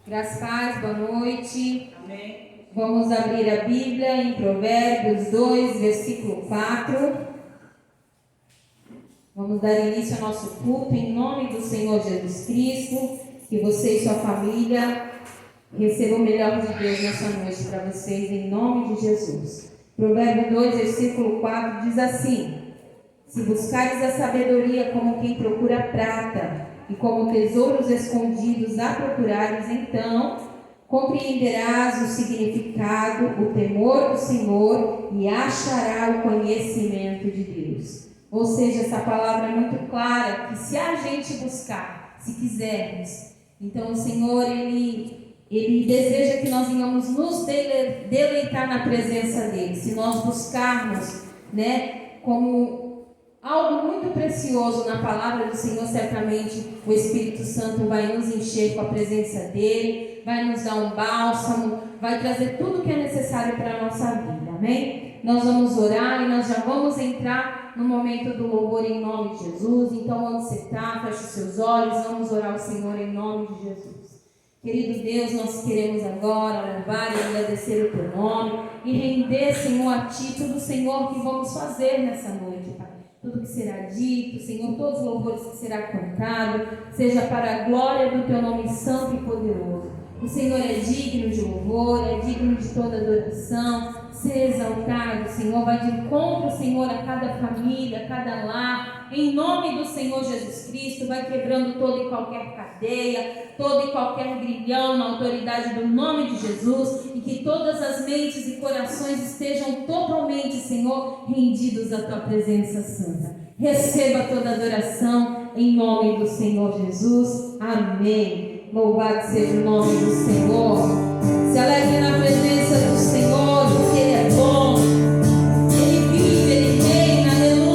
Graças a Deus, boa noite. Amém. Vamos abrir a Bíblia em Provérbios 2, versículo 4. Vamos dar início ao nosso culto em nome do Senhor Jesus Cristo. Que você e sua família recebam o melhor de Deus nessa noite para vocês, em nome de Jesus. Provérbios 2, versículo 4 diz assim: Se buscares a sabedoria como quem procura prata, e como tesouros escondidos a procurares, então compreenderás o significado, o temor do Senhor, e achará o conhecimento de Deus. Ou seja, essa palavra é muito clara, que se a gente buscar, se quisermos, então o Senhor, Ele deseja que nós venhamos nos deleitar na presença dEle. Se nós buscarmos, como algo muito precioso na palavra do Senhor, certamente o Espírito Santo vai nos encher com a presença dEle, vai nos dar um bálsamo, vai trazer tudo o que é necessário para a nossa vida, amém? Nós vamos orar e nós já vamos entrar no momento do louvor em nome de Jesus. Então, onde você está, feche os seus olhos, vamos orar ao Senhor em nome de Jesus. Querido Deus, nós queremos agora louvar e agradecer o Teu nome e render, Senhor, a Ti tudo, Senhor, que vamos fazer nessa noite, Pai. Tudo que será dito, Senhor, todos os louvores que será cantado, seja para a glória do Teu nome santo e poderoso. O Senhor é digno de louvor, é digno de toda adoração. Ser exaltado, Senhor, vai de encontro, Senhor, a cada família, a cada lar. Em nome do Senhor Jesus Cristo, vai quebrando toda e qualquer cadeia, todo e qualquer grilhão na autoridade do nome de Jesus, e que todas as mentes e corações estejam totalmente, Senhor, rendidos à Tua presença santa. Receba toda adoração em nome do Senhor Jesus. Amém. Louvado seja o nome do Senhor. Se alegre na presença do Senhor, porque Ele é bom. Ele vive, Ele reina, aleluia.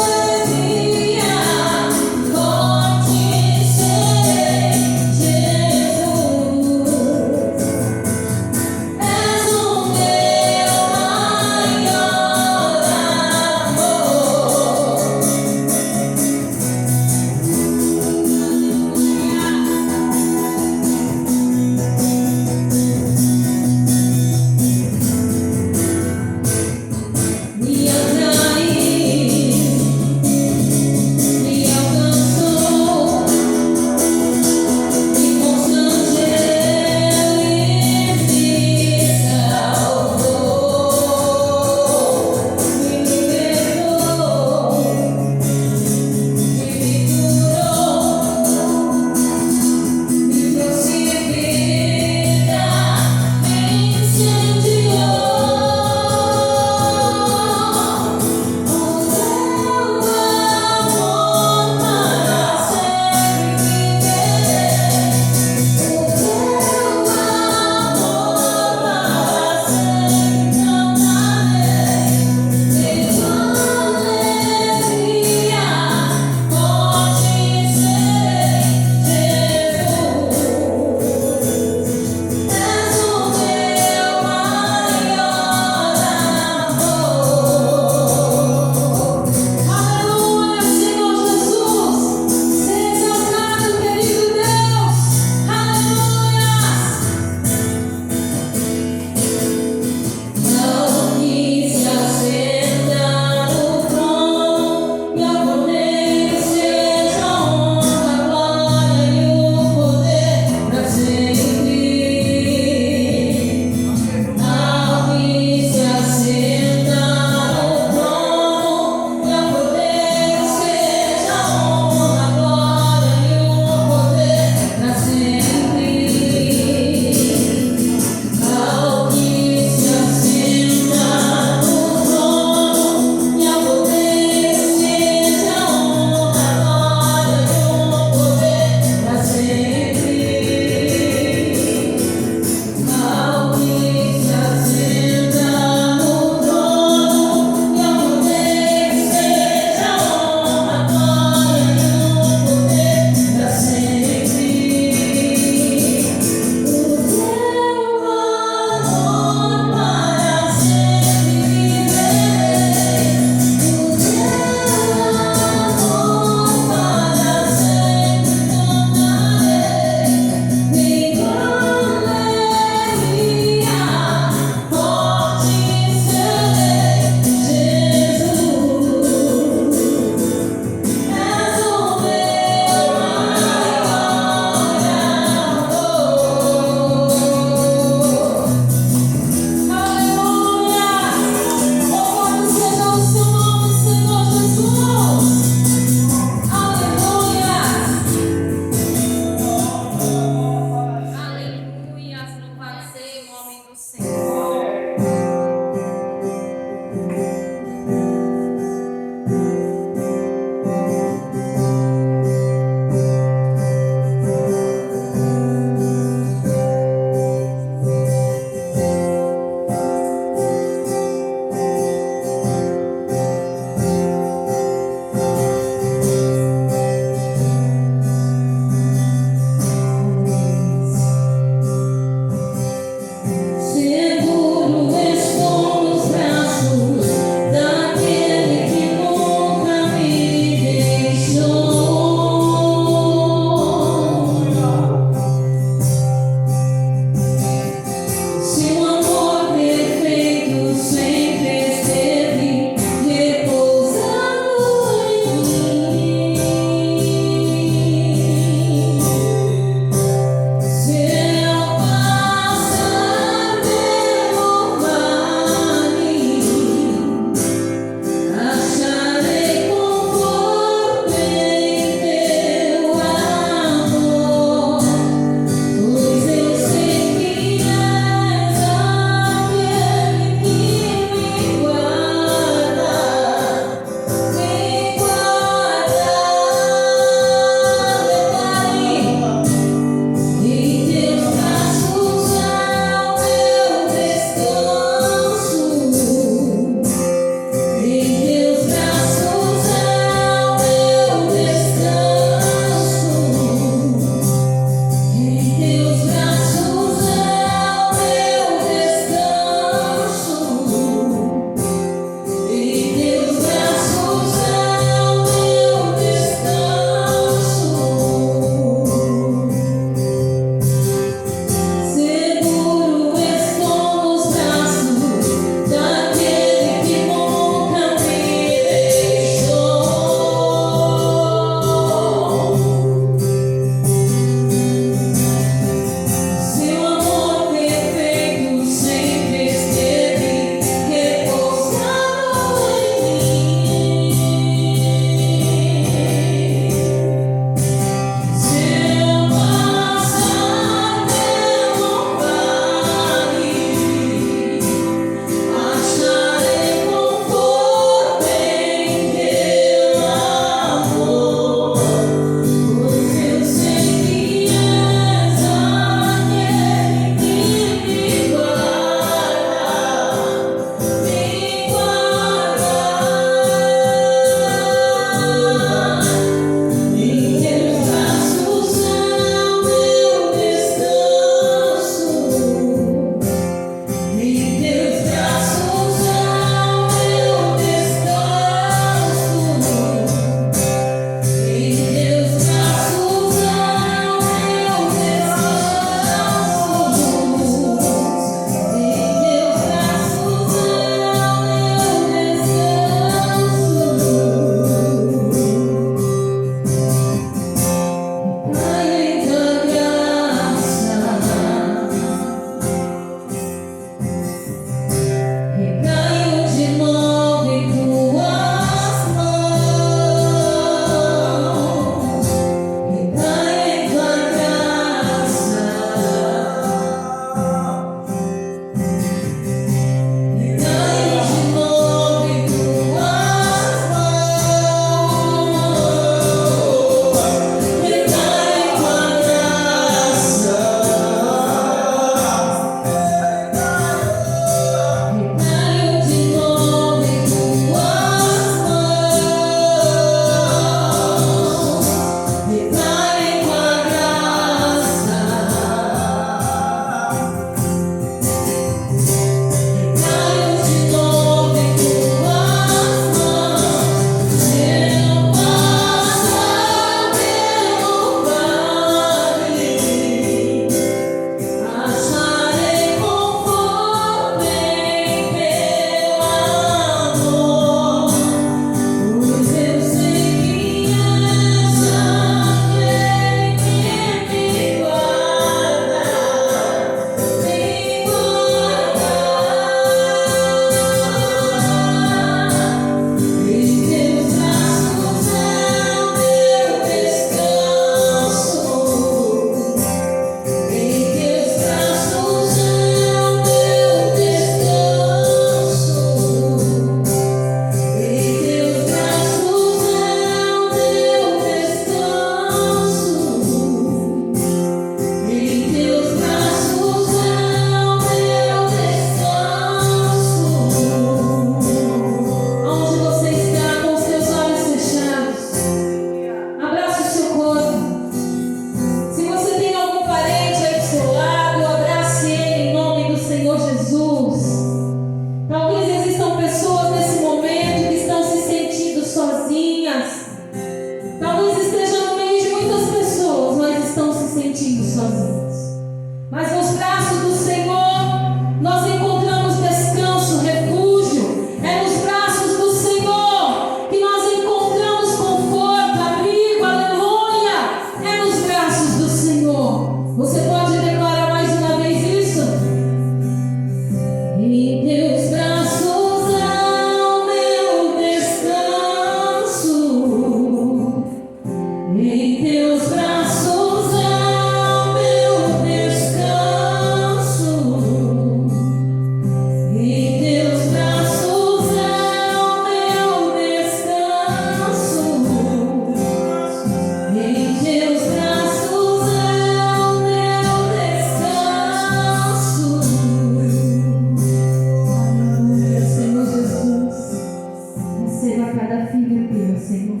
Receba cada filho teu, Senhor,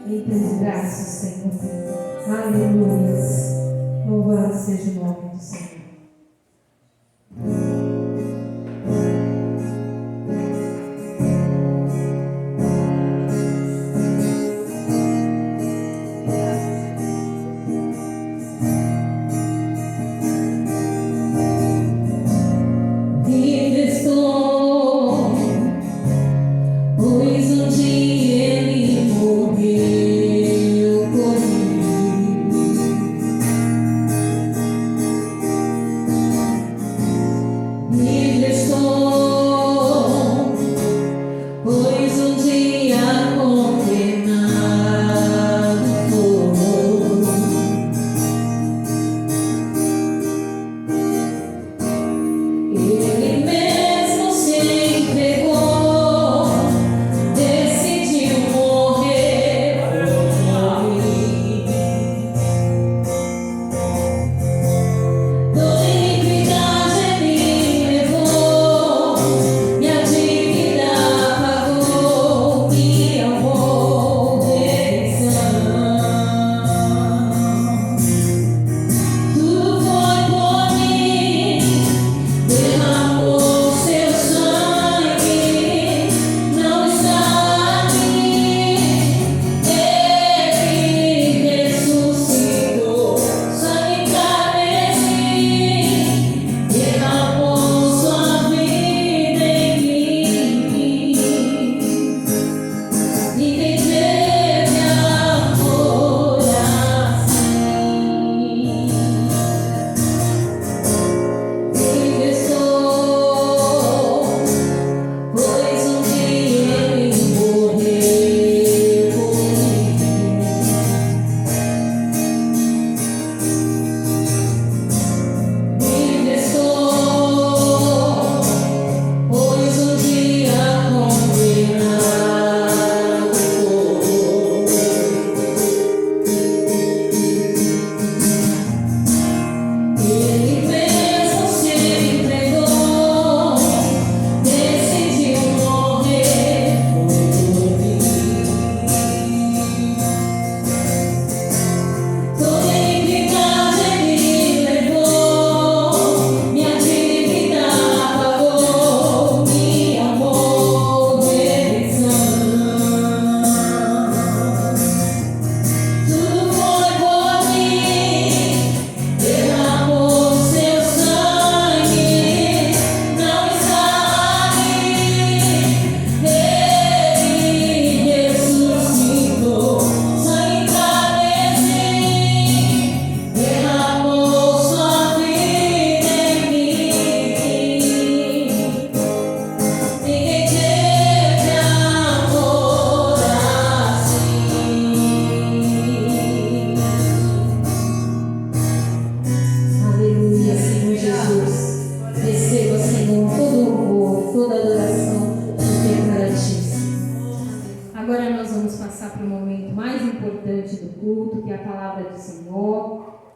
em teus braços, Senhor. Aleluia. Louvado seja o nome do Senhor.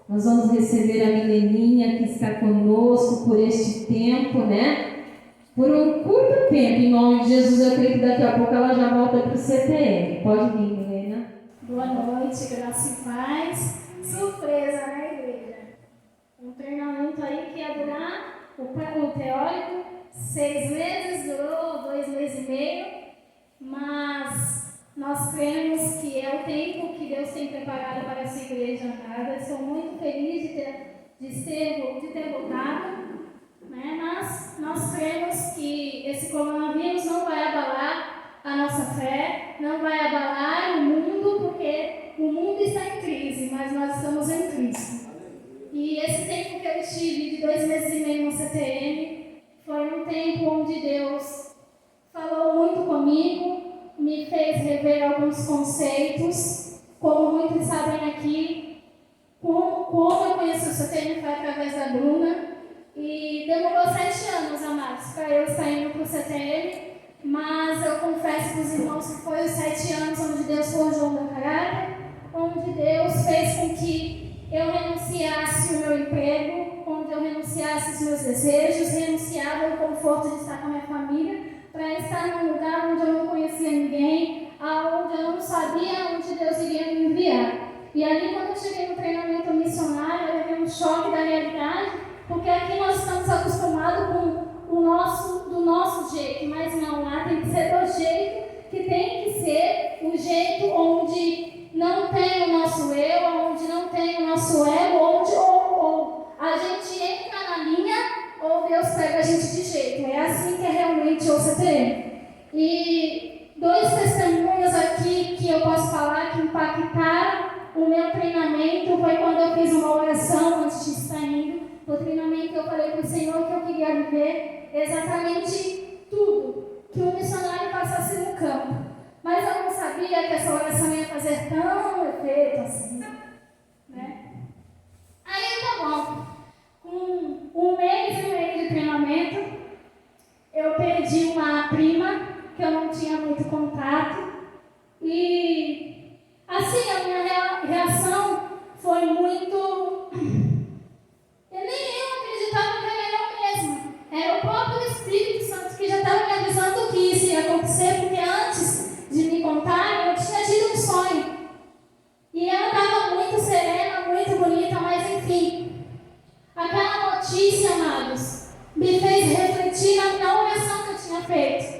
Nós vamos receber a Mileninha que está conosco por este tempo, né? Por um curto tempo, em nome de Jesus. Eu creio que daqui a pouco ela já volta para o CTM. Pode vir, Milena. Boa noite, graça e paz. Surpresa, né, igreja? Um treinamento aí que ia durar, o teórico, 6 meses, durou 2 meses e meio, mas nós cremos que é o tempo que Deus tem preparado para essa igreja amada. Estou muito feliz de ter voltado, né? Mas nós cremos que esse coronavírus não vai abalar a nossa fé, não vai abalar o mundo, porque o mundo está em crise, mas nós estamos em Cristo. E esse tempo que eu estive de 2 meses e meio no CTM foi um tempo onde Deus falou muito comigo, me fez rever alguns conceitos. Como muitos sabem aqui, como eu conheci o CTM foi através da Bruna. E demorou 7 anos, amados, para eu estar indo para o CTM. Mas eu confesso para os irmãos que foi os 7 anos onde Deus forjou o meu caráter, onde Deus fez com que eu renunciasse o meu emprego, onde eu renunciasse os meus desejos, renunciava ao conforto de estar com a minha família, para estar num lugar onde eu não conhecia ninguém. dois testemunhos aqui que eu posso falar que impactaram o meu treinamento. Foi quando eu fiz uma oração antes de estar indo para o treinamento. Eu falei para o Senhor que eu queria viver exatamente tudo que um missionário passasse no campo. Mas eu não sabia que essa oração ia fazer tão efeito assim, né? Aí tá bom. Com 1 mês e meio de treinamento, eu perdi uma prima que eu não tinha muito contato. E assim, a minha reação foi muito... nem eu acreditava que era eu mesma. Era o próprio Espírito Santo que já estava me avisando que isso ia acontecer, porque antes de me contar, eu tinha tido um sonho. E ela estava muito serena, muito bonita, mas enfim. Aquela notícia, amados, me fez refletir na oração que eu tinha feito.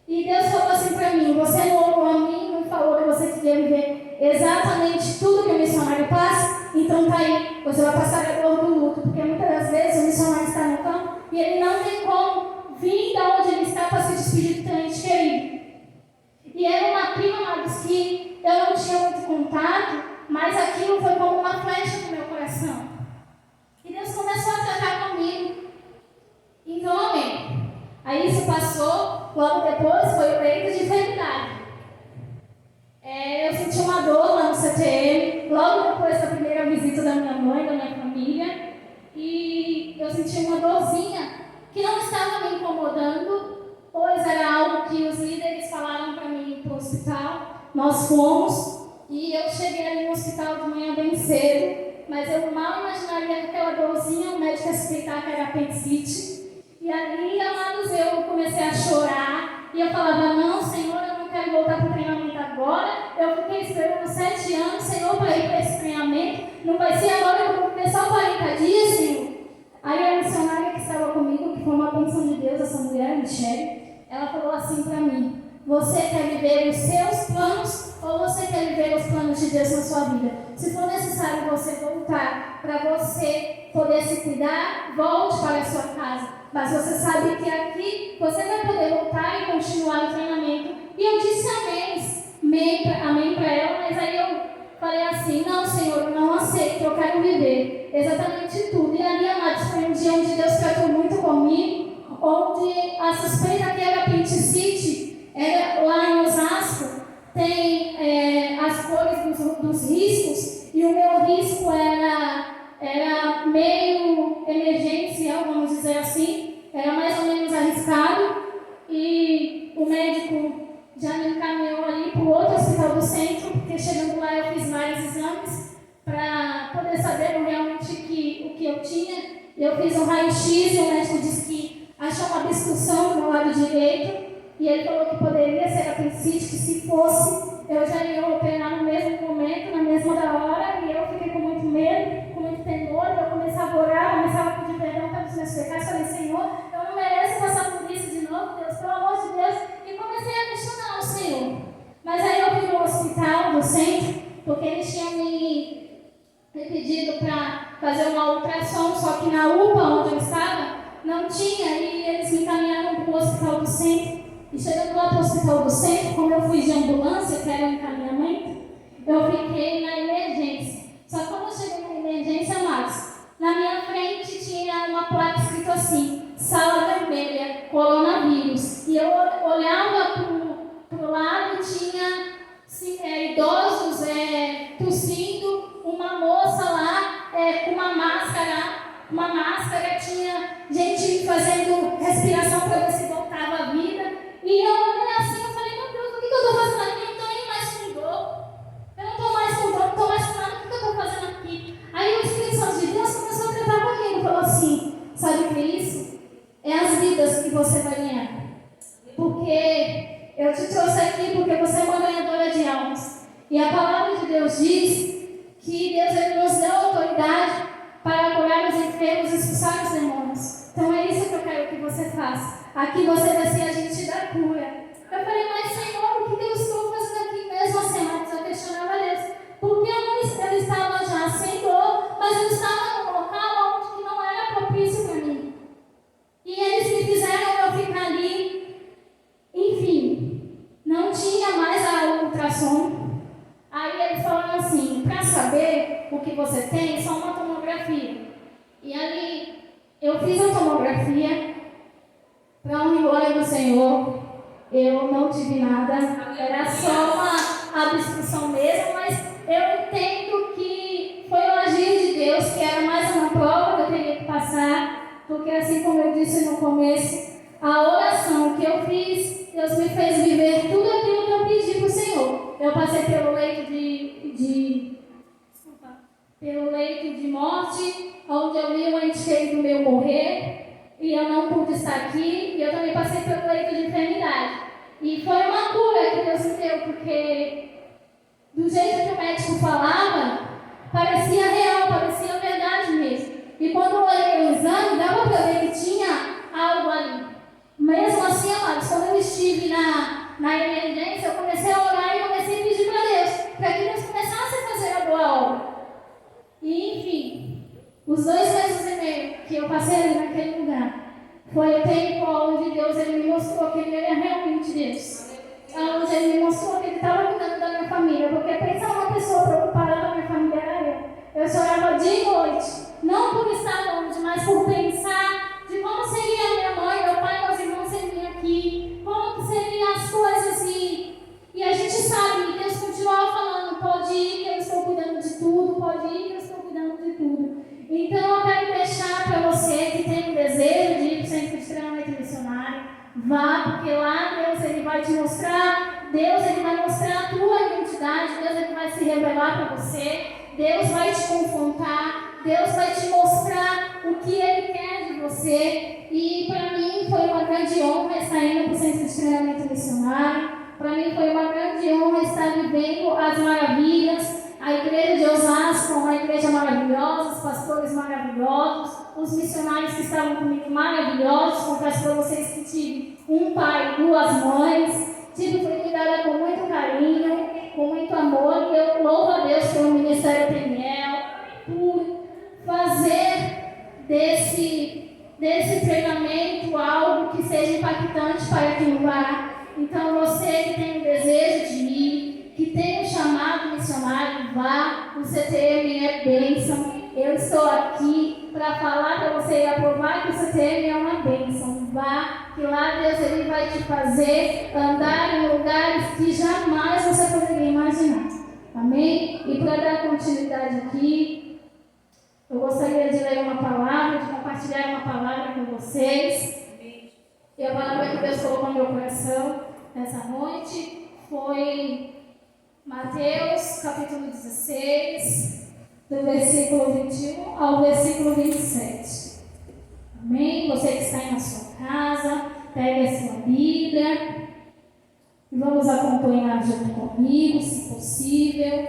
E Deus falou assim para mim: você não orou a mim, não falou que você queria viver exatamente tudo que o missionário passa, então tá aí, você vai passar a dor do luto, porque muitas das vezes o missionário está no campo e ele não tem como vir de onde ele está para se despedir do ente querido. E era uma prima, amados, que eu não tinha muito contato, mas aquilo foi como uma flecha no meu coração. E Deus começou a tratar comigo. Então, amém. Aí isso passou, logo depois foi o período de enfermidade. Eu senti uma dor lá no CTM, logo depois da primeira visita da minha mãe, da minha família. E eu senti uma dorzinha que não estava me incomodando, pois era algo que os líderes falaram para mim ir para o hospital. Nós fomos e eu cheguei ali no hospital de manhã bem cedo, mas eu mal imaginaria que aquela dorzinha, o médico ia explicar que era apendicite. E ali, amados, eu comecei a chorar e eu falava: não, Senhor, eu não quero voltar para o treinamento agora. Eu fiquei esperando 7 anos, Senhor, para ir para esse treinamento. Não vai ser agora que eu vou começar só 40 dias, Senhor. Aí a missionária que estava comigo, que foi uma bênção de Deus, essa mulher, Michele, ela falou assim para mim: você quer viver os seus planos ou você quer viver os planos de Deus na sua vida? Se for necessário você voltar para você poder se cuidar, volte para a sua casa. Mas você sabe que aqui você vai poder voltar e continuar o treinamento. E eu disse amém para ela, mas aí eu falei assim: não, Senhor, eu não aceito, eu quero viver exatamente tudo. E ali, amados, foi um dia onde Deus tratou muito comigo, onde a suspeita que era apendicite, era lá em Osasco, tem as cores dos riscos, e o meu risco era meio emergencial, vamos dizer assim, era mais ou menos arriscado, e o médico já me encaminhou ali para o outro hospital do centro, porque chegando lá eu fiz vários exames para poder saber realmente o que eu tinha. Eu fiz um raio-x e o médico disse que achou uma obstrução no lado direito, e ele falou que poderia ser apendicite, que se fosse eu já ia operar no mesmo momento, na mesma hora, e eu fiquei com muito medo, com muito temor. Eu começava a orar, começava a pedir perdão pelos meus pecados. Falei: Senhor, eu não mereço passar por isso de novo, Deus, pelo amor de Deus. E comecei a questionar o Senhor. Mas aí eu fui no hospital do centro, porque eles tinham me pedido para fazer uma ultrassom, só que na UPA onde eu estava não tinha, e eles me encaminharam para o hospital do centro. E chegando lá para o hospital do centro, como eu fui de ambulância, que era um encaminhamento, eu fiquei na emergência. Só que quando eu cheguei na emergência, amados, na minha frente tinha uma placa escrito assim: sala vermelha, coronavírus. E eu olhava para o lado e tinha idosos tossindo, uma moça lá com uma máscara, tinha gente fazendo respiração para ver se voltava a vida. E eu olhei assim, eu falei: meu Deus, o que eu estou fazendo aqui? Eu não estou nem mais com dor. Eu não estou mais com dor, não estou mais com nada. O que eu estou fazendo aqui? Aí o Espírito Santo de Deus começou a tratar comigo. Falou assim: sabe o que é isso? É as vidas que você vai ganhar. Porque eu te trouxe aqui porque você é uma ganhadora de almas. E a palavra de Deus diz que Deus ele nos deu autoridade para curar os enfermos e expulsar os demônios. Então é isso que eu quero que você faça. Aqui você vai ser agente da cura. Eu falei: mas Senhor, o que eu estou fazendo aqui mesmo assim? Mas eu questionava a Deus. Porque eu estava já sem dor, mas eu estava num local onde não era propício para mim. E eles me fizeram eu ficar ali. Enfim, não você tem só uma tomografia. E ali eu fiz a tomografia para honra e glória do Senhor. Eu não tive nada, era só uma obstrução mesmo, mas eu entendo que foi o agir de Deus, que era mais uma prova que eu teria que passar, porque assim como eu disse no começo, a oração que eu fiz, Deus me fez viver tudo aquilo que eu pedi para o Senhor. Eu passei pelo leito pelo leito de morte, onde eu vi um ente querido meu morrer, e eu não pude estar aqui, e eu também passei pelo leito de enfermidade. E foi uma cura que Deus me deu, porque do jeito que o médico falava, parecia real, parecia verdade mesmo. E quando eu olhei o exame, dava para ver que tinha algo ali. Mesmo assim, amados, quando eu estive na emergência, eu comecei a orar e comecei a pedir para Deus, para que Deus começasse a fazer a boa obra. E enfim, os 2 meses e meio que eu passei ali naquele lugar, foi o tempo onde Deus ele me mostrou que Ele era realmente Deus. Onde Ele me mostrou que Ele estava cuidando da minha família. Porque pensar uma pessoa preocupada com a minha família era eu. Eu chorava dia e noite. Não por estar longe, mas por pensar de como seria minha mãe, meu pai, meus irmãos seriam aqui. Como que seriam as coisas. E a gente sabe, e Deus continuava falando, pode ir que eu estou cuidando de tudo, pode ir que eu estou cuidando de tudo. Então eu quero deixar para você que tem o desejo de ir para o Centro de Treinamento Missionário, vá, porque lá Deus ele vai te mostrar, Deus ele vai mostrar a tua identidade, Deus ele vai se revelar para você, Deus vai te confrontar, Deus vai te mostrar o que Ele quer de você. E para mim foi uma grande honra estar indo para o Centro de Treinamento Missionário, para mim foi uma grande honra estar vivendo as maravilhas. A igreja de Osasco é uma igreja maravilhosa, os pastores maravilhosos, os missionários que estavam comigo maravilhosos. Confesso para vocês que tive um pai e 2 mães, fui cuidada com muito carinho, com muito amor, e eu louvo a Deus pelo Ministério Peniel, por fazer desse treinamento algo que seja impactante para aquele lugar. Então você que tem o desejo de ir, que tem um chamado missionário, vá, o CTM é bênção. Eu estou aqui para falar para você e aprovar que o CTM é uma bênção. Vá, que lá Deus ele vai te fazer andar em lugares que jamais você poderia imaginar. Amém? E para dar continuidade aqui, eu gostaria de ler uma palavra, de compartilhar uma palavra com vocês. E a palavra que Deus colocou no meu coração nessa noite foi Mateus, capítulo 16, do versículo 21 ao versículo 27. Amém? Você que está aí na sua casa, pegue a sua Bíblia e vamos acompanhar junto comigo, se possível.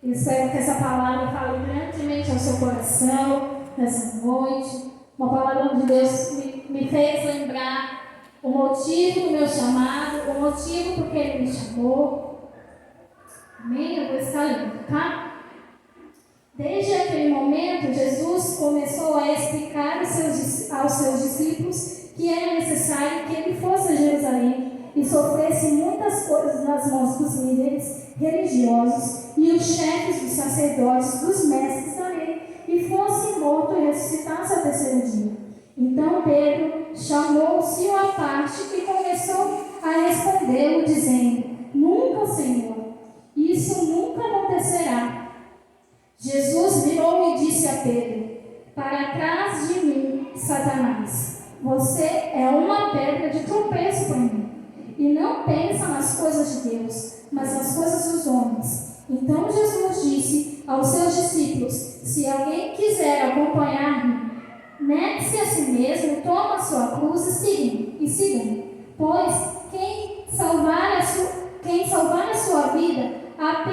Eu espero que essa palavra fale grandemente ao seu coração nessa noite. Uma palavra onde Deus me fez lembrar o motivo do meu chamado, o motivo porque Ele me chamou. Amém? Eu vou estar lendo, tá? Desde aquele momento, Jesus começou a explicar aos seus discípulos que era necessário que Ele fosse a Jerusalém e sofresse muitas coisas nas mãos dos líderes religiosos e os chefes dos sacerdotes, dos mestres da lei, e fosse morto e ressuscitasse ao 3º dia. Então Pedro chamou-se à parte e começou a respondê-lo, dizendo: Nunca, Senhor, isso nunca acontecerá. Jesus virou e disse a Pedro: Para trás de mim, Satanás, você é uma pedra de tropeço para mim, e não pensa nas coisas de Deus, mas nas coisas dos homens. Então Jesus disse aos seus discípulos: Se alguém quiser acompanhar-me, negue-se a si mesmo, toma a sua cruz e siga-me. Pois quem salvar a sua vida, a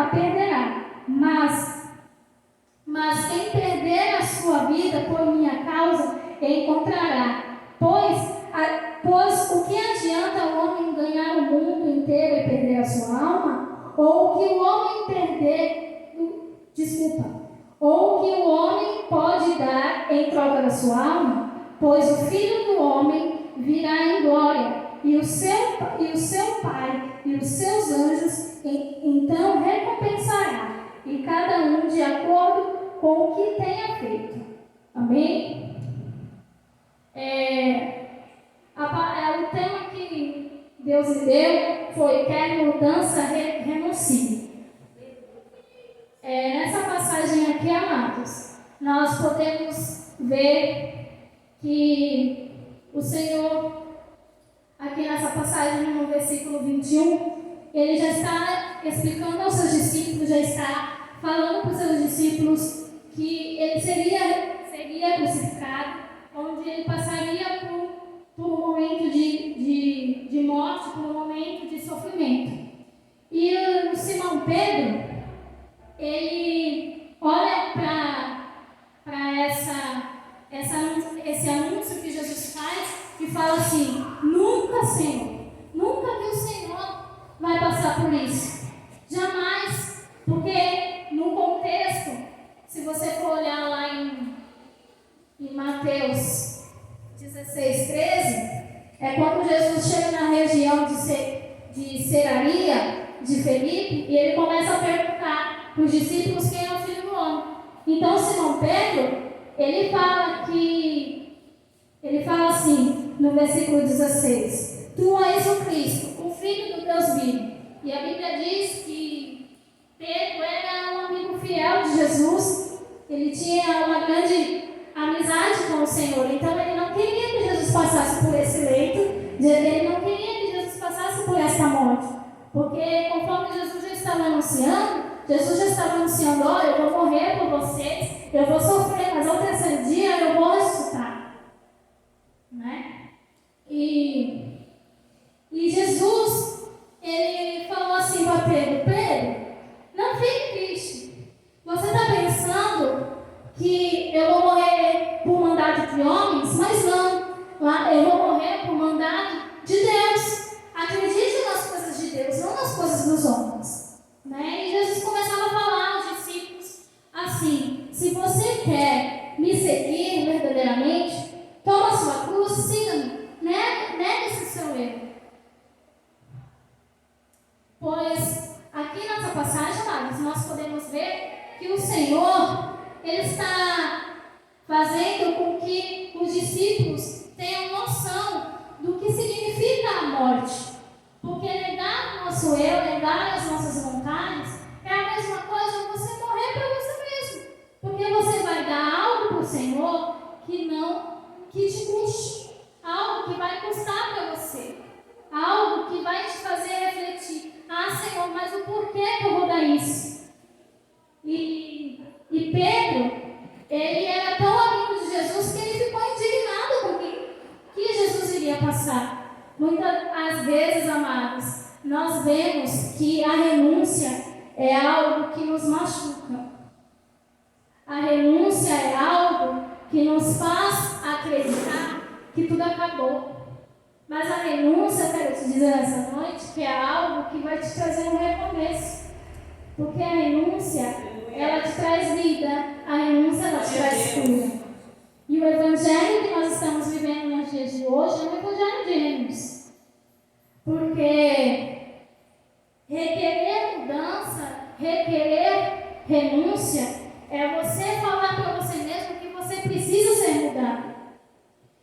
perderá. Mas quem perder a sua vida por minha causa, encontrará. Pois o que adianta o homem ganhar o mundo inteiro e perder a sua alma? Ou que o homem Ou que o homem pode dar em troca da sua alma? Pois o Filho do Homem virá em glória, e o seu Pai e os seus anjos então recompensará e cada um de acordo com o que tenha feito. Amém? O tema que Deus me deu foi: quer mudança, renuncie. Nessa passagem aqui, amados, nós podemos ver que o Senhor, aqui nessa passagem, no versículo 21, ele já está explicando aos seus discípulos, já está falando para os seus discípulos que ele seria crucificado, onde ele passaria por um momento de morte, por um momento de sofrimento. E o Simão Pedro, ele olha para esse anúncio que Jesus faz e fala assim: nunca, Senhor, nunca que o Senhor vai passar por isso. Jamais, porque no contexto, se você for olhar lá em Mateus 16:13, é quando Jesus chega na região de Cesarea de Felipe e ele começa a perguntar para os discípulos quem é o Filho do Homem. Então Simão Pedro, ele fala assim no versículo 16: tu és o Cristo, o Filho do Deus vivo. E a Bíblia diz que Pedro era um amigo fiel de Jesus, ele tinha uma grande amizade com o Senhor, então ele não queria que Jesus passasse por esse leito, ele não queria que Jesus passasse por essa morte, porque conforme Jesus já estava anunciando, ó, eu vou morrer por vocês, eu vou sofrer, mas ao terceiro dia eu vou ressuscitar, né? E Jesus, ele falou assim para Pedro: não fique triste, você está pensando que eu vou morrer por mandado de homens, mas não, eu vou morrer por mandado de Deus. Acredite nas coisas de Deus, não nas coisas dos homens, né? E Jesus começava a falar aos discípulos assim: se você quer me seguir verdadeiramente, toma a sua cruz, siga-me, negue-se o seu erro. Pois aqui nessa passagem, amados, nós podemos ver que o Senhor, ele está fazendo com que os discípulos tenham noção do que significa a morte. Porque negar o nosso eu, negar as nossas vontades, é a mesma coisa que você morrer para você mesmo. Porque você vai dar algo para o Senhor que te custe, algo que vai custar para você, algo que vai te fazer refletir: ah, Senhor, mas o porquê que eu vou dar isso? E Pedro, ele era tão amigo de Jesus que ele ficou indignado com o que Jesus iria passar. Muitas vezes, amados, nós vemos que a renúncia é algo que nos machuca. A renúncia é algo que nos faz acreditar que tudo acabou. Mas a renúncia, eu quero te dizer nessa noite, que é algo que vai te trazer um recomeço. Porque a renúncia, ela te traz vida, a renúncia, ela te traz cura. E o evangelho que nós estamos vivendo nos dias de hoje é um evangelho de renúncia. Porque requerer mudança, requerer renúncia, é você falar para você mesmo que você precisa ser mudado.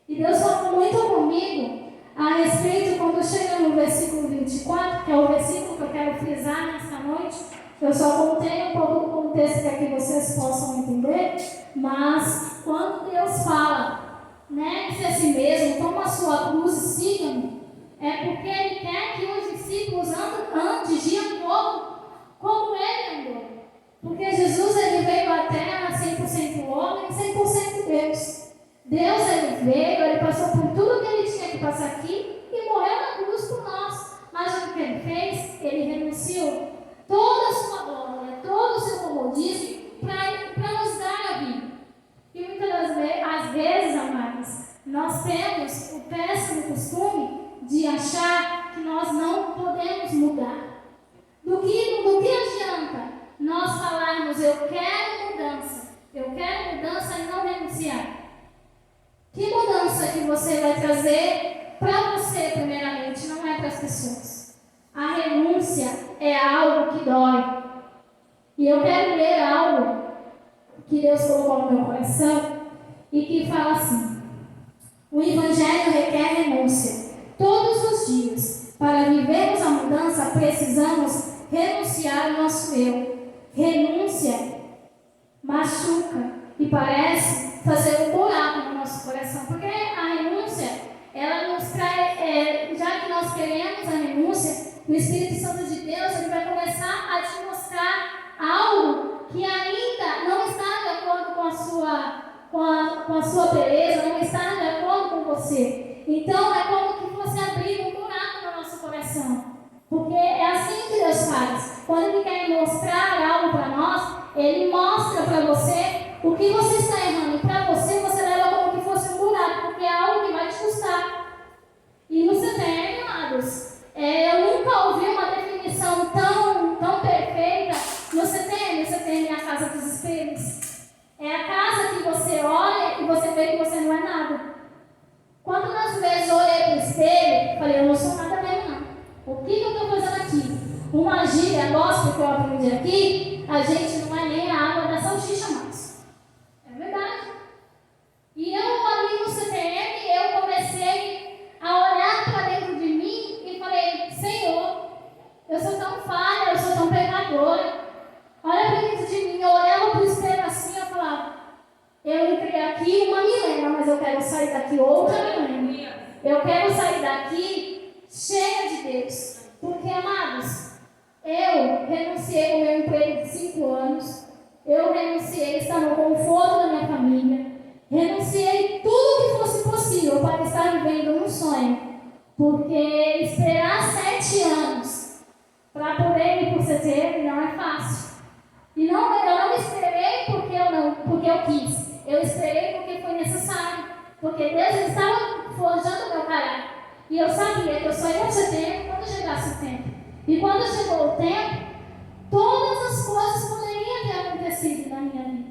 E Deus falou muito comigo a respeito, quando chega no versículo 24, que é o versículo que eu quero frisar nessa noite. Eu só contei um pouco do contexto para que vocês possam entender, mas quando Deus fala, negue-se a si mesmo, toma a sua cruz e siga-me, é porque Ele quer que os discípulos andem de acordo como Ele andou. Porque Jesus, ele veio à Terra 100% homem e 100% Deus. Deus, ele veio, ele passou por tudo que ele tinha que passar aqui e morreu na cruz por nós. Mas o que ele fez? Ele renunciou toda a sua glória, todo o seu comodismo para nos dar a vida. E muitas das vezes, amados, nós temos o péssimo costume de achar que nós não podemos mudar. Do que adianta nós falarmos: eu quero mudança e não renunciar? Que mudança que você vai trazer para você, primeiramente, não é para as pessoas. A renúncia é algo que dói. E eu quero ler algo que Deus colocou no meu coração e que fala assim: o Evangelho requer renúncia. Todos os dias, para vivermos a mudança, precisamos renunciar ao nosso eu. Renúncia machuca e parece fazer um buraco no nosso coração, porque a renúncia, ela nos traz, já que nós queremos a renúncia, o Espírito Santo de Deus, ele vai começar a te mostrar algo que ainda não está de acordo com a sua beleza, não está de acordo com você. Então é como que você abrir um buraco no nosso coração, porque é assim que Deus faz. Quando Ele quer mostrar algo para nós, Ele mostra para você o que você está errando, e para você, você leva como que fosse um buraco, porque é algo que vai te custar. E no CTM, amados, eu nunca ouvi uma definição tão perfeita. No CTM, o CTM é a casa dos espelhos. É a casa que você olha e você vê que você não é nada. Quantas vezes eu olhei para o espelho e falei, eu não sou nada mesmo não. O que eu estou fazendo aqui? Uma gíria gospel que eu aprendi aqui, a gente não é nem a água da salsicha mais. É verdade. E eu ali no CTM, eu comecei a olhar para dentro de mim e falei, Senhor, eu sou tão falha, eu sou tão pecadora. Olha para dentro de mim, eu olhava para o espelho assim, eu falava, eu entrei aqui uma milena, mas eu quero sair daqui outra milena. Eu quero sair daqui cheia de Deus. Porque, amados, eu renunciei ao meu emprego de 5 anos, eu renunciei a estar no conforto da minha família, renunciei tudo que fosse possível para estar vivendo um sonho. Porque esperar 7 anos para poder ir para o CTM não é fácil. E eu não esperei porque eu quis. Eu esperei porque foi necessário. Porque Deus estava forjando o meu caráter. E eu sabia que eu só ia ser tempo quando chegasse o tempo. E quando chegou o tempo, todas as coisas poderiam ter acontecido na minha vida.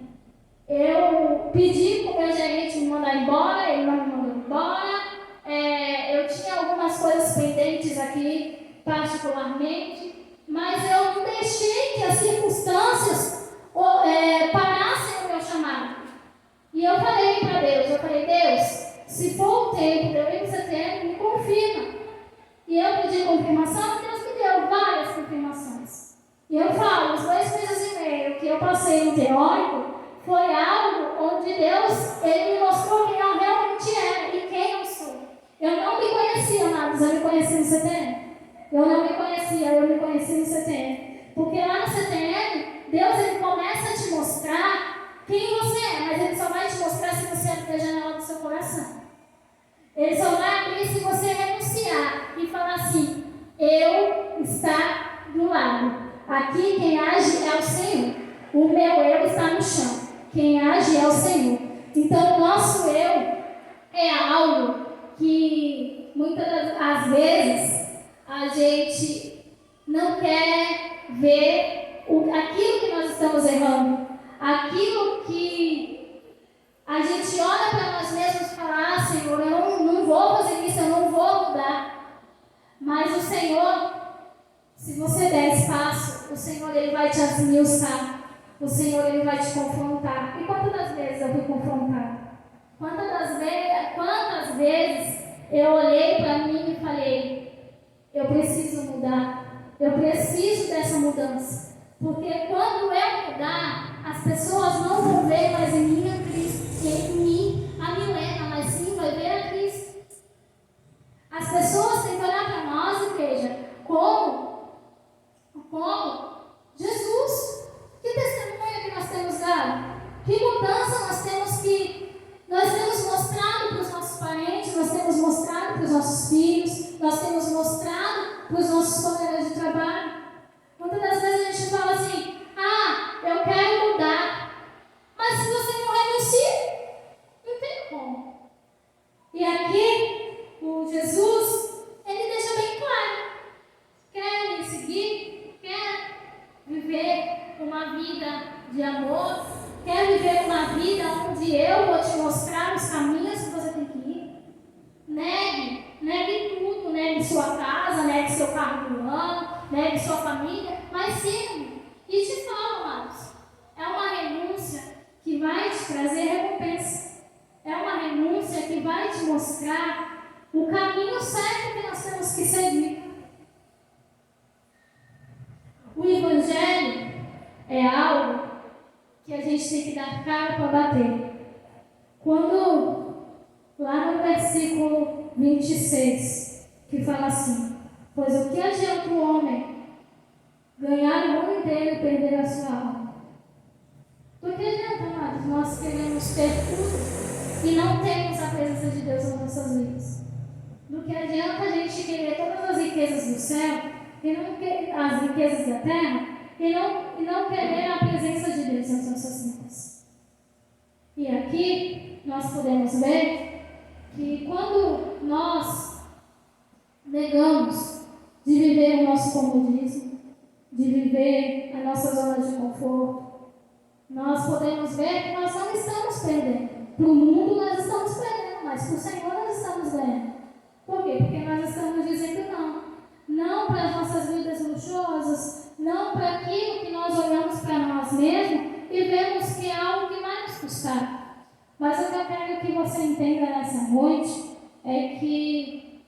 Eu pedi para o meu gerente me mandar embora, ele não me mandou embora. Eu tinha algumas coisas pendentes aqui, particularmente, mas eu não deixei que as circunstâncias parassem o meu chamado. E eu falei para Deus, Deus, se for o tempo de eu ir para o CTM, me confirma. E eu pedi confirmação, e Deus me deu várias confirmações. E eu falo, os 2 meses e meio que eu passei no teórico, foi algo onde Deus, Ele me mostrou quem eu realmente era e quem eu sou. Eu não me conhecia, amados, eu me conheci no CTM. Eu não me conhecia, eu me conheci no CTM. Porque lá no CTM, Deus ele começa a te mostrar quem você é, mas Ele só vai te mostrar se você abrir a janela do seu coração. Ele só vai abrir se você renunciar e falar assim, eu está do lado. Aqui quem age é o Senhor. O meu eu está no chão. Quem age é o Senhor. Então o nosso eu é algo que muitas das vezes a gente não quer ver aquilo que nós estamos errando. Aquilo que a gente olha para nós mesmos e fala, Senhor, eu não vou fazer isso, eu não vou mudar. Mas o Senhor, se você der espaço, o Senhor ele vai te esmiuçar. O Senhor ele vai te confrontar. E quantas vezes eu fui confrontada? Quantas vezes eu olhei para mim e falei, eu preciso mudar. Eu preciso dessa mudança. Porque quando eu mudar, as pessoas não vão ver mais em mim a Cristo, em mim a Milena, mas sim vai ver a Cristo. As pessoas têm que olhar para nós, igreja, como Jesus. Que testemunho que nós temos dado? Que mudança nós temos mostrado para os nossos parentes, nós temos mostrado para os nossos filhos, nós temos mostrado para os nossos colegas de trabalho. Muitas das vezes a gente fala assim, eu quero mudar. Mas se você não renuncia, não tem como. E aqui, o Jesus, ele deixa bem claro. Quer me seguir? Quer viver uma vida de amor? Quer viver uma vida onde eu vou te mostrar os caminhos que você tem que ir? Negue tudo, negue sua casa, negue seu carro do ano, negue sua família, mas siga-me. E te falo, vai te trazer recompensa. É uma renúncia que vai te mostrar o caminho certo que nós temos que seguir. O Evangelho é algo que a gente tem que dar cara para bater. Quando, lá no versículo 26, que fala assim: pois o que adianta o homem ganhar o mundo inteiro e perder a sua alma? Do que adianta, amados, nós queremos ter tudo e não temos a presença de Deus nas nossas vidas? Do que adianta a gente querer todas as riquezas do céu, e não as riquezas da terra, e não querer a presença de Deus nas nossas vidas? E aqui nós podemos ver que quando nós negamos de viver o nosso comodismo, de viver a nossa zona de conforto, nós podemos ver que nós não estamos perdendo. Para o mundo nós estamos perdendo, mas para o Senhor nós estamos ganhando. Por quê? Porque nós estamos dizendo não. Não para as nossas vidas luxuosas, não para aquilo que nós olhamos para nós mesmos e vemos que é algo que vai nos custar. Mas o que eu quero que você entenda nessa noite é que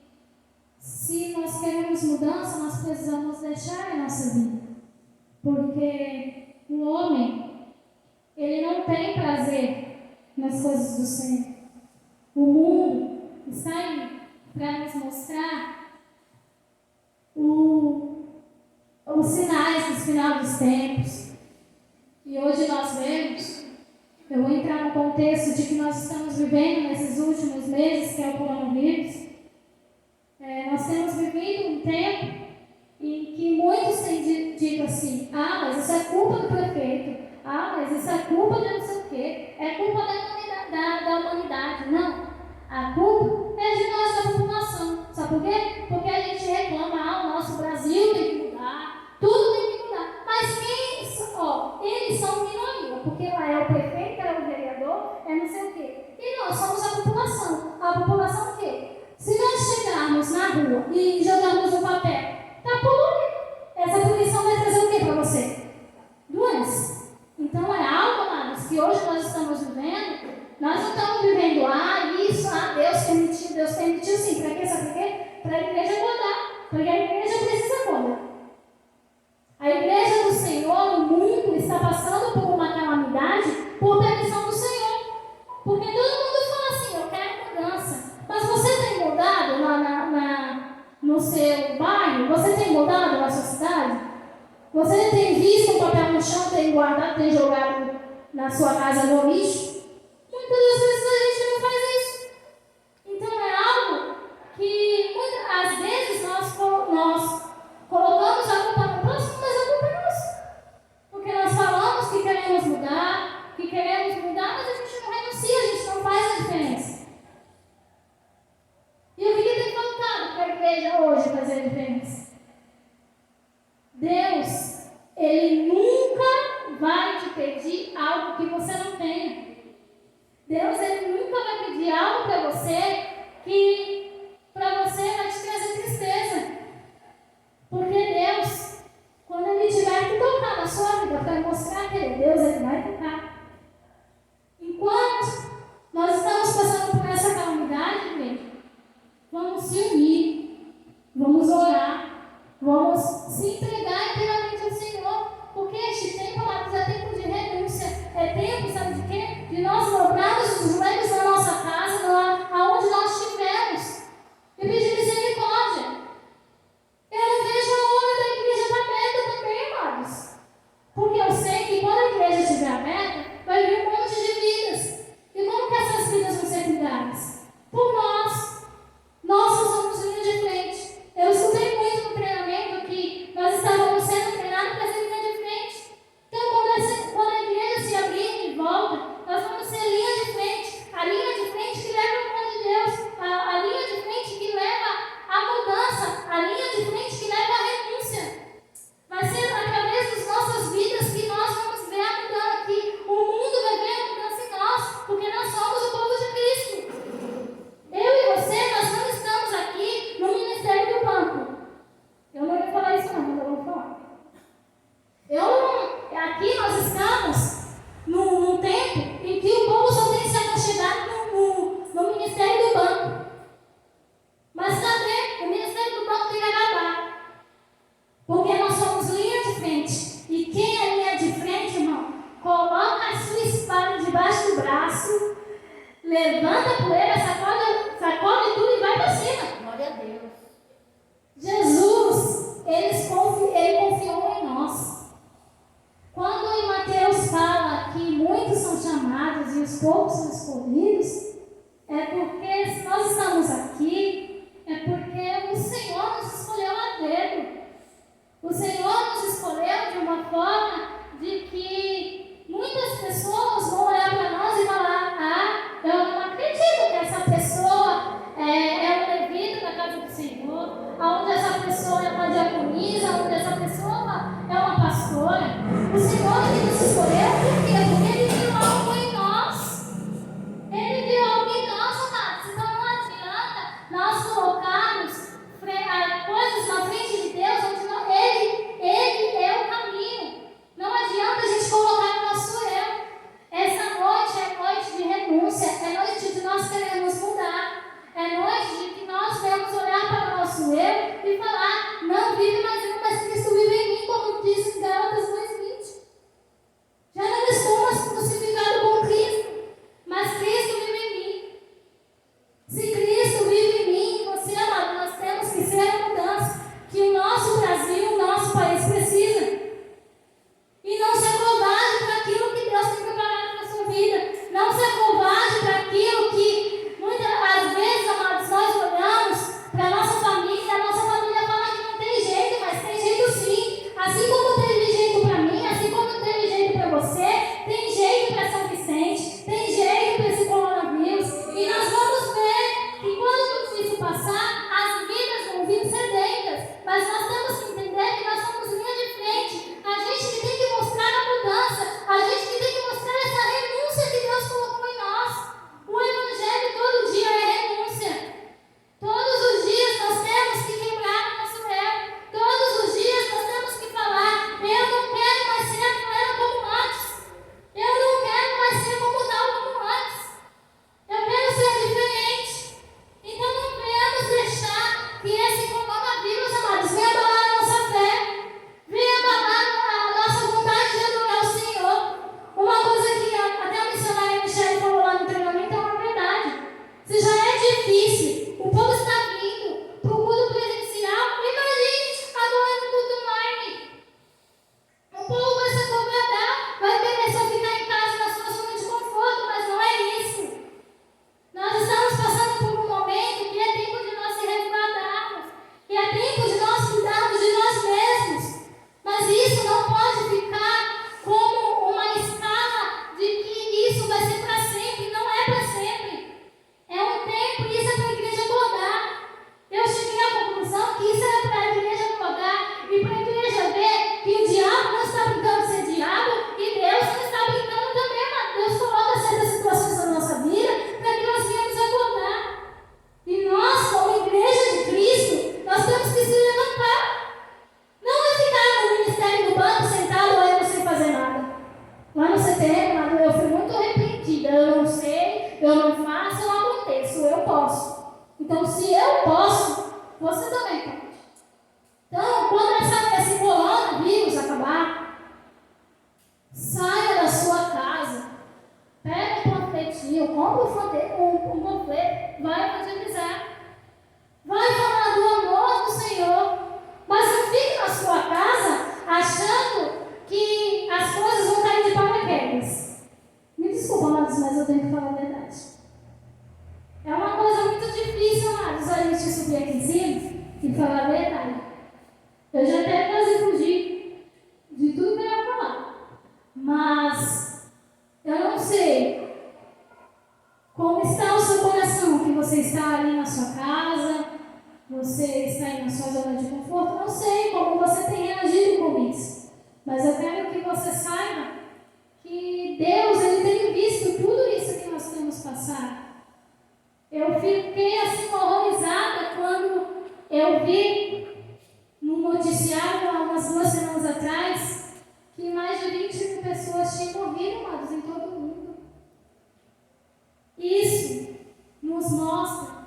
se nós queremos mudança, nós precisamos deixar a nossa vida. Porque o homem, ele não tem prazer nas coisas do Senhor. O mundo está aí para nos mostrar os sinais dos final dos tempos. E hoje nós vemos, eu vou entrar no contexto de que nós estamos vivendo nesses últimos meses, que é o coronavírus. Nós temos vivido um tempo em que muitos têm dito assim: ah, mas isso é culpa do prefeito, ah, mas isso é culpa de não sei o quê, é culpa da humanidade. Não, a culpa é de nós, da população. Sabe por quê? Porque a gente reclama: o nosso Brasil tem que mudar, tudo tem que mudar. Mas eles são minoria, porque lá é o prefeito, é o vereador, é não sei o quê. E nós somos a população. A população o quê? Se nós chegarmos na rua e jogarmos um papel, está poluindo. Essa poluição vai trazer o que para você? Doença. Então é algo, amados, que hoje nós estamos vivendo. Nós não estamos vivendo, Deus permitiu sim. Para quê? Sabe por quê? Para a igreja acordar. Porque a igreja precisa acordar. A igreja do Senhor, o mundo, está passando por uma calamidade por permissão do Senhor. Porque todo mundo fala assim: eu quero mudança. Mas você tem mudado no seu bairro? Você tem mudado na sua cidade? Você tem visto um papel no chão, tem guardado, tem jogado na sua casa no lixo? Muitas das vezes a gente não faz isso. Então é algo que às vezes nós colocamos a culpa no próximo, mas a culpa é nossa. Porque nós falamos que queremos mudar, mas a gente não renuncia, a gente não faz a diferença. E o que tem faltado para a igreja hoje fazer a diferença? Deus, Ele nunca vai te pedir algo que você não tenha. Deus, Ele você está aí na sua zona de conforto, não sei como você tem reagido com isso, mas eu quero que você saiba que Deus, Ele tem visto tudo isso que nós temos passado. Eu fiquei assim horrorizada quando eu vi no noticiário, há umas 2 semanas atrás, que mais de 20 mil pessoas tinham morrido, amados, em todo o mundo. Isso nos mostra,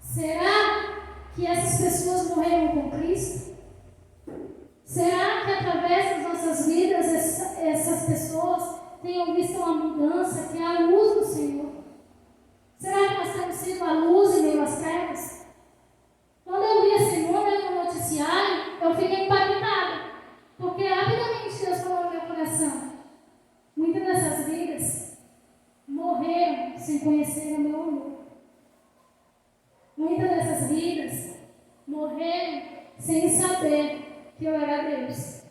será que essas pessoas morreram com Cristo? Será que através das nossas vidas essas pessoas tenham visto uma mudança, que é a luz do Senhor? Será que nós temos sido a luz em meio às trevas? Quando eu vi esse número no noticiário, eu fiquei impactada, porque rapidamente Deus falou no meu coração. Muitas dessas vidas morreram sem conhecer o meu amor. Muitas dessas vidas morreram sem saber que eu era Deus.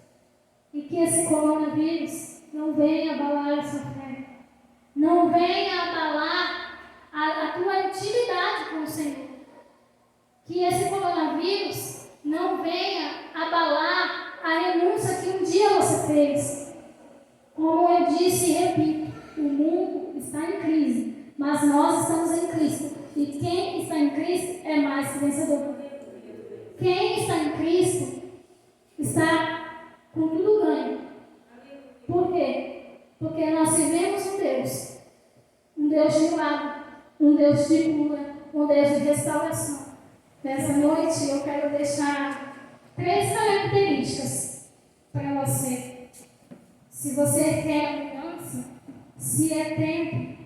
E que esse coronavírus não venha abalar a sua fé. Não venha abalar a tua intimidade com o Senhor. Que esse coronavírus não venha abalar a renúncia que um dia você fez. Como eu disse e repito, o mundo está em crise, mas nós estamos em Cristo. E quem está em Cristo é mais que vencedor. Quem está em Cristo está com tudo ganho. Por quê? Porque nós vivemos um Deus de milagre, um Deus de cura, um Deus de restauração. Nessa noite eu quero deixar 3 características para você. Se você quer mudança, se é tempo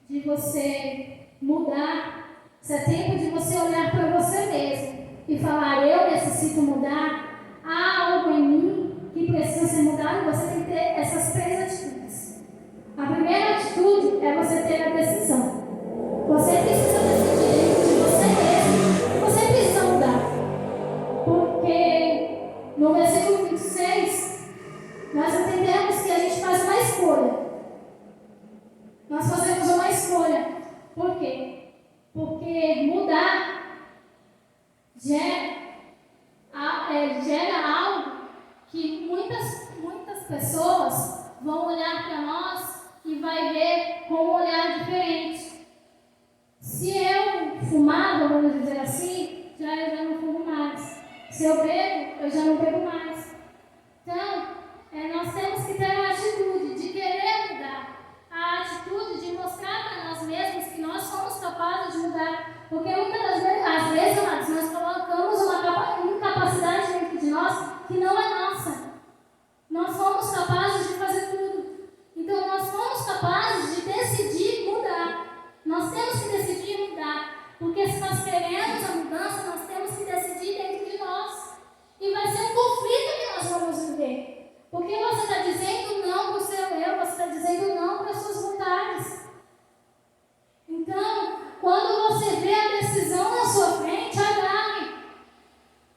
de você mudar, se é tempo de você olhar para você mesmo e falar, eu necessito mudar, há algo em mim que precisa ser mudado, você tem que ter essas 3 atitudes. A primeira atitude é você ter a decisão. Você precisa decidir de você mesmo. Você precisa mudar. Porque no versículo 26, nós entendemos que a gente faz uma escolha. Nós fazemos uma escolha. Por quê? Porque mudar gera algo que muitas pessoas vão olhar para nós e vai ver com um olhar diferente. Se eu fumava, vamos dizer assim, eu já não fumo mais. Se eu bebo, eu já não bebo mais. Então, nós temos que ter a atitude de querer mudar. A atitude de mostrar para nós mesmos que nós somos capazes de mudar. Porque muitas das vezes, amados, nós colocamos uma incapacidade dentro de nós que não é nossa. Nós somos capazes de fazer tudo. Então, nós somos capazes de decidir mudar. Nós temos que decidir mudar. Porque se nós queremos a mudança, nós temos que decidir dentro de nós. E vai ser um conflito que nós vamos viver. Porque você está dizendo não para o seu eu, você está dizendo não para as suas vontades. Então, quando você vê a decisão na sua frente, agarre.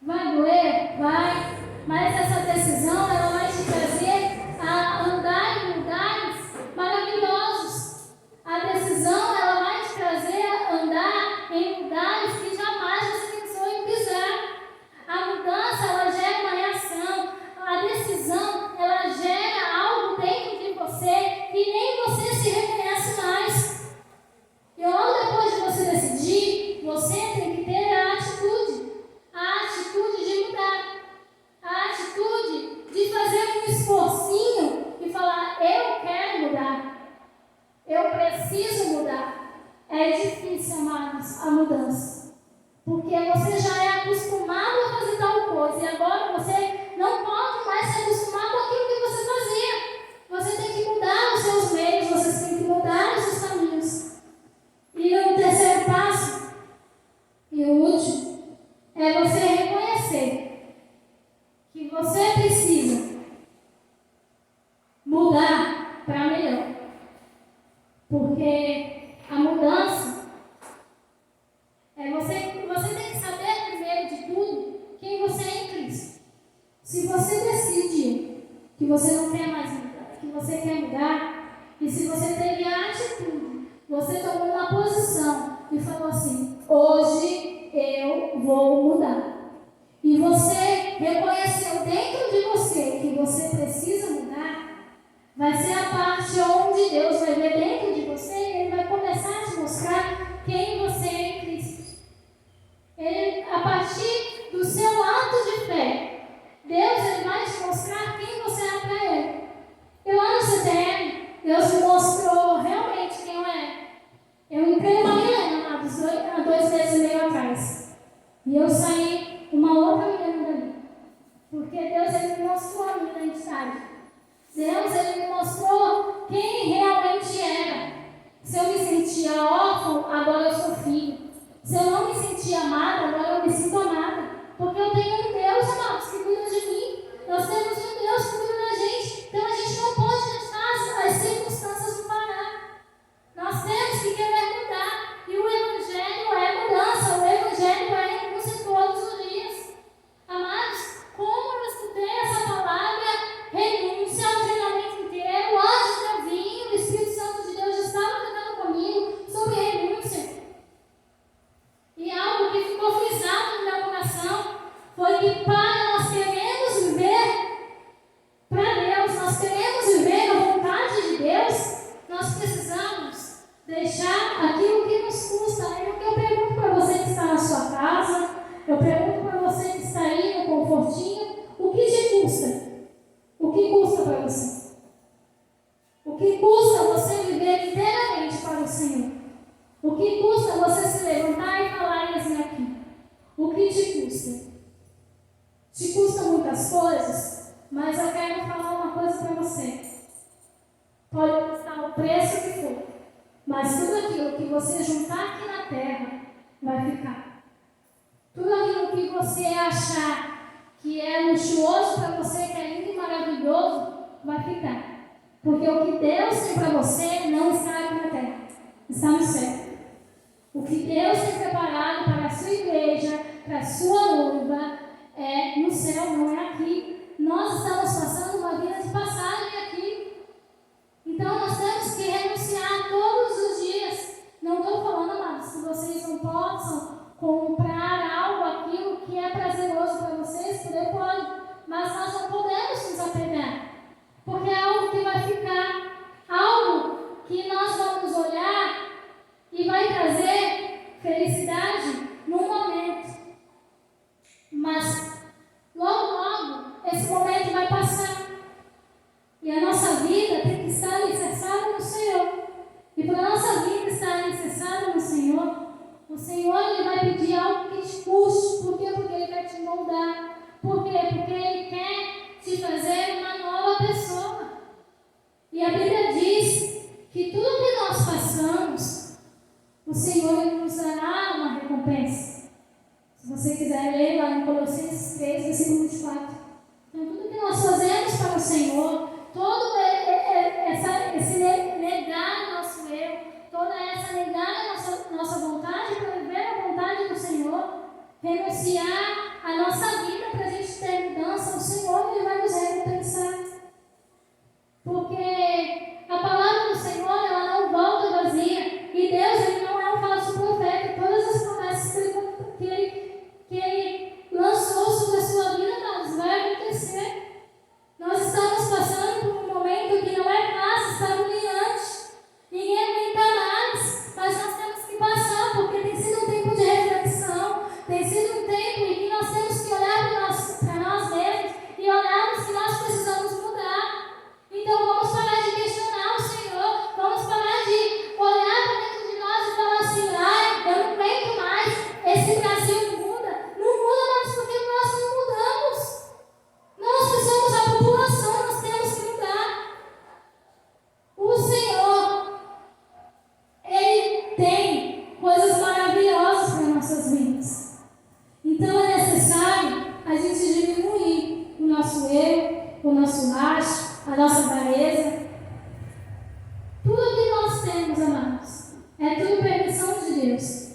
Vai doer? Vai. Mas essa decisão, ela vai te trazer a andar em lugares maravilhosos. A decisão, ela vai te trazer a andar em lugares que jamais você pensou em pisar. A mudança, ela gera uma reação. A decisão, ela gera algo dentro de você que nem você se reconhece mais. E logo depois de você decidir, você tem que ter a atitude de mudar. A atitude de fazer um esforcinho e falar, eu quero mudar. Eu preciso mudar. É difícil, amados, a mudança. Porque você já é acostumado a fazer tal coisa. E agora você não pode mais se acostumar com aquilo que você fazia. Você tem que mudar os seus meios, você tem que mudar os seus caminhos. E o terceiro passo, e o último, é você reconhecer que você precisa mudar para melhor. Porque a mudança você tem que saber primeiro de tudo quem você é em Cristo. Se você decidiu que você não quer mais mudar, que você quer mudar, e se você teve a atitude, você tomou uma posição e falou assim, hoje eu vou mudar. e você reconheceu dentro de você que você precisa mudar, vai ser a parte onde Deus vai ver dentro de você e Ele vai começar a te mostrar quem você é em Cristo. Ele, a partir do seu ato de fé, Deus ele vai te mostrar quem você é para Ele. E lá no CTM, Deus me mostrou realmente quem eu era. Eu entrei numa Milena, amados, há 2 meses e meio atrás. E eu saí uma outra Milena dali. Porque Deus ele me mostrou a minha identidade. Deus ele me mostrou quem realmente era. Se eu me sentia órfão, agora eu sou filho. Se eu não me sentia amada, agora eu me sinto amada. Porque eu tenho um Deus, amados, que cuida de mim. Nós temos um Deus que cuida da gente. Então a gente não pode deixar as circunstâncias nos parar. Nós temos que querer mudar. E o Evangelho é mudança. O Evangelho é renúncia todos os dias. Amados, como eu escutei essa palavra, renúncia ao treinamento inteiro, antes de eu vir, o Espírito Santo de Deus já estava tratando comigo sobre renúncia. E algo que ficou frisado no meu coração foi que, Pai, nós queremos viver para Deus, nós queremos viver a vontade de Deus, nós precisamos deixar aquilo que nos custa. É o que eu pergunto para você que está na sua casa, eu pergunto para você que está aí no confortinho, o que te custa? O que custa para você? O que custa você viver inteiramente para o Senhor? O que custa você se levantar e falar assim aqui? O que te custa? Te custa muitas coisas, mas eu quero falar uma coisa para você. Pode custar o preço que for, mas tudo aquilo que você juntar aqui na terra vai ficar. Tudo aquilo que você achar que é luxuoso para você, que é lindo e maravilhoso, vai ficar. Porque o que Deus tem para você não está aqui na terra, está no céu. O que Deus tem preparado para a sua igreja, para a sua noiva, é no céu, não é aqui. Nós estamos passando uma vida de passagem aqui. Então nós temos que renunciar todos os dias. Não estou falando, amados, que vocês não possam comprar algo, aquilo que é prazeroso para vocês, poder pode. Mas nós não podemos nos apegar. Porque é algo que vai ficar, algo que nós vamos olhar e vai trazer felicidade num momento. Mas logo, logo, esse momento vai passar. E a nossa vida tem que estar alicerçada no Senhor. E para a nossa vida estar alicerçada no Senhor, o Senhor ele vai pedir algo que te custe. Por quê? Porque Ele quer te moldar. Por quê? Porque Ele quer te fazer uma nova pessoa. E a Bíblia diz que tudo que nós façamos, o Senhor ele nos dará uma recompensa. Se você quiser ler lá em Colossenses 3, versículo 24. Então, tudo que nós fazemos para o Senhor, todo esse negar o nosso eu, toda essa negar a nossa vontade para viver a vontade do Senhor, renunciar a nossa vida para a gente ter mudança, o Senhor ele vai nos recompensar. Porque a palavra do Senhor ela não volta vazia. E Deus ele não é um falso profeta. Todas as promessas que ele lançou sobre a sua vida, elas vão acontecer. Nós estamos passando por um momento que não é fácil, está humilhante. Ninguém aguenta mais, mas nós temos que passar, porque tem sido um tempo de reflexão, tem sido um tempo em que nós temos que olhar para nós mesmos e olharmos que nós precisamos mudar. Então vamos parar de questionar o Senhor, vamos parar de olhar para dentro de nós e falar assim, eu não aguento mais, esse Brasil não muda mais porque nós não mudamos. Nós que somos a população, nós temos que mudar. O Senhor, Ele tem coisas maravilhosas para nossas vidas. Então é necessário a gente diminuir o nosso eu, o nosso racho, a nossa avareza. Tudo que nós temos, amados, é tudo permissão de Deus.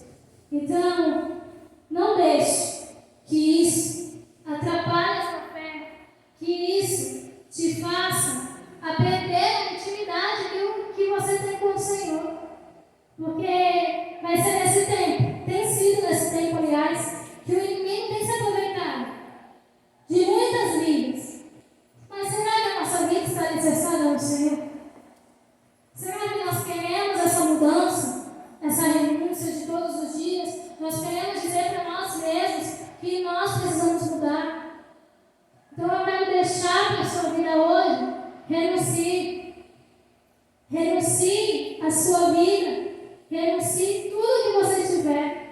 Então, não deixe que isso atrapalhe a sua fé, que isso te faça a perder a intimidade que você tem com o Senhor. Porque vai ser nesse tempo, tem sido nesse tempo, aliás, que o inimigo tem se aproveitado sua vida. Renuncie tudo que você tiver.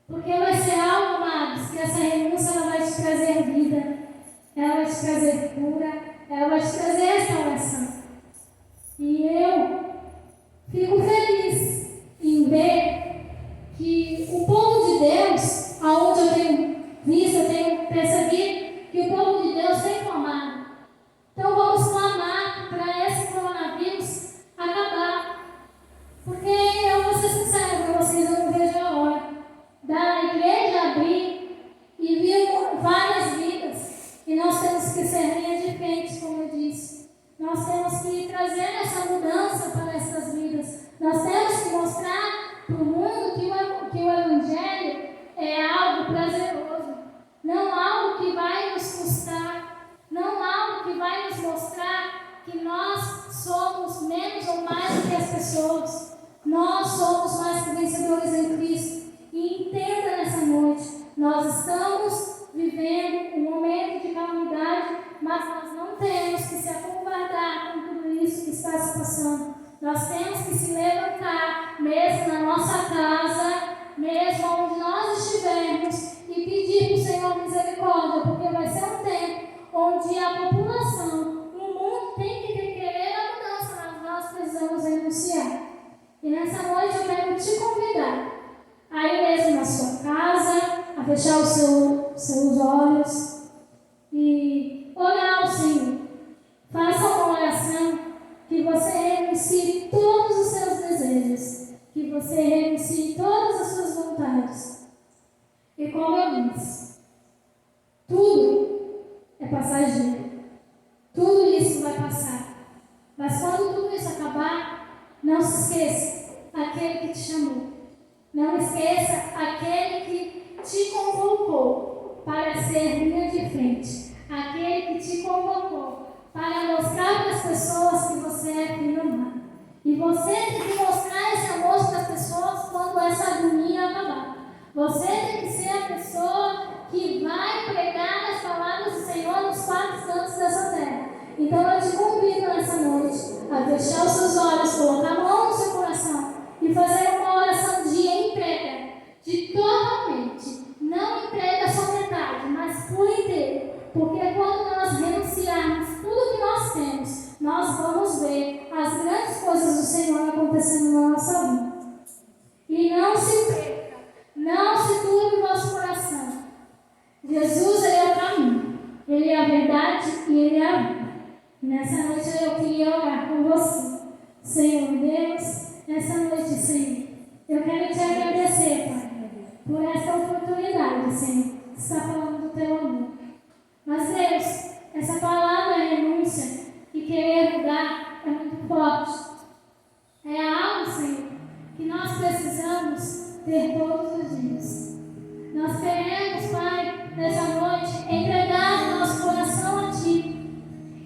Porque vai ser algo, amados, que essa renúncia ela vai te trazer vida. Ela vai te trazer cura. Ela vai te trazer restauração. E eu fico feliz em ver que o povo de Deus, aonde eu tenho visto, eu tenho percebido que o povo de Deus tem clamado. Então vamos clamar para esse coronavírus acabar. Porque eu vou ser sincera para vocês, eu não vejo a hora da igreja abrir e vir várias vidas. E nós temos que ser linha de frente, como eu disse. Nós temos que trazer essa mudança para essas vidas. Nós temos que mostrar para o mundo que o Evangelho é algo prazeroso. Não algo que vai nos custar. Não algo que vai nos mostrar que nós somos menos ou mais do que as pessoas. Nós somos mais que vencedores em Cristo. E entenda nessa noite, nós estamos vivendo um momento de calamidade, mas nós não temos que se acovardar com tudo isso que está se passando. Nós temos que se levantar, mesmo na nossa casa, mesmo onde nós estivermos, e pedir para o Senhor misericórdia, porque vai ser um tempo onde a população, o mundo tem que querer a mudança, mas nós precisamos renunciar. E nessa noite eu quero te convidar a ir mesmo na sua casa, a fechar os seus olhos e orar ao Senhor. Faça uma oração que você renuncie todos os seus desejos, que você renuncie todas as suas vontades. E como eu disse, tudo é passageiro. Tudo isso vai passar. Mas quando tudo isso acabar, não se esqueça aquele que te chamou. Não esqueça aquele que te convocou para ser linha de frente. Aquele que te convocou para mostrar para as pessoas que você é filho amado. E você tem que mostrar esse amor para as pessoas quando essa agonia acabar. Você tem que ser a pessoa que vai pregar as palavras do Senhor nos 4 cantos dessa terra. Então eu te convido nessa noite a fechar os seus olhos, colocar a mão no seu coração e fazer uma oração de entrega, de totalmente. Não entrega só metade, mas por inteiro. Porque quando nós renunciarmos tudo que nós temos, nós vamos ver as grandes coisas do Senhor acontecendo na nossa vida. E não se perca, não se turbe o vosso coração. Jesus, Ele é o caminho, Ele é a verdade e Ele é a vida. E nessa noite eu queria orar com você. Senhor Deus, nessa noite, Senhor, eu quero te agradecer, Pai, por essa oportunidade, Senhor, de estar falando do Teu amor. Mas, Deus, essa palavra renúncia e querer mudar é muito forte. É algo, Senhor, que nós precisamos ter todos os dias. Nós queremos, Pai, nessa noite, entregar o nosso coração a Ti.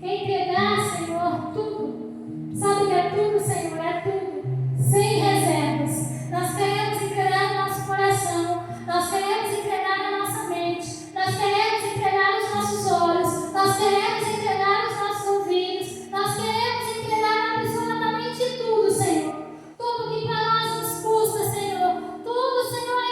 Entregar, Senhor, tudo. Sabe que é tudo, Senhor? É tudo. Sem reservas. Nós queremos entregar o nosso coração. Nós queremos entregar a nossa mente. Nós queremos entregar os nossos olhos. Nós queremos entregar os nossos ouvidos. Nós queremos entregar absolutamente tudo, Senhor. Tudo que para nós nos custa, Senhor. Tudo, Senhor,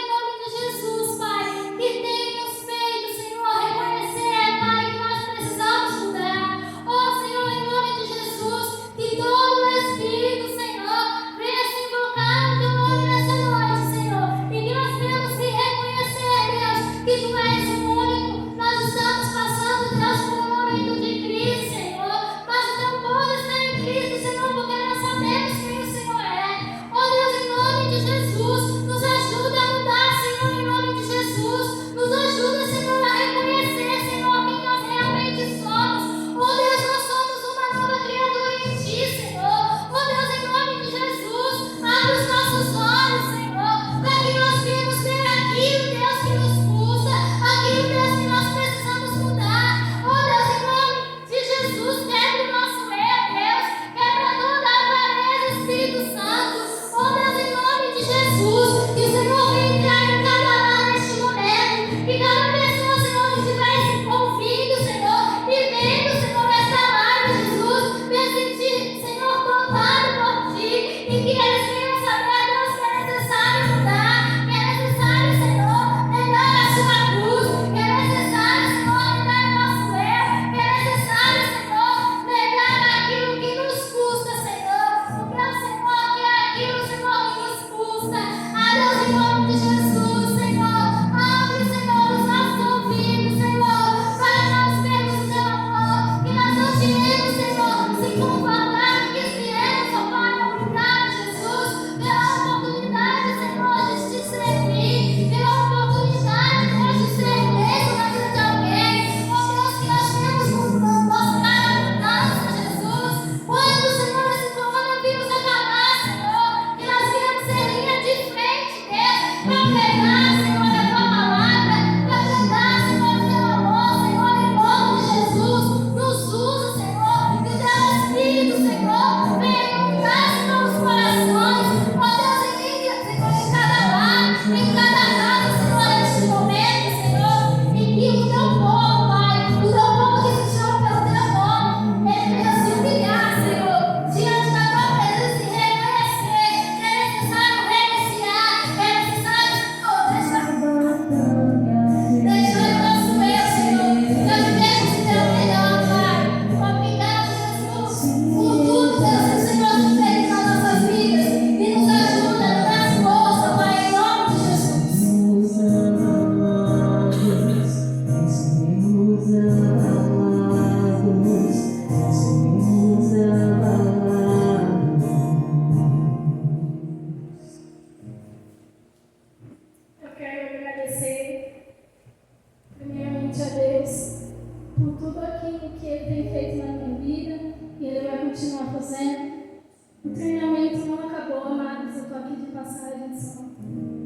O treinamento não acabou, amados, eu estou aqui de passagem só.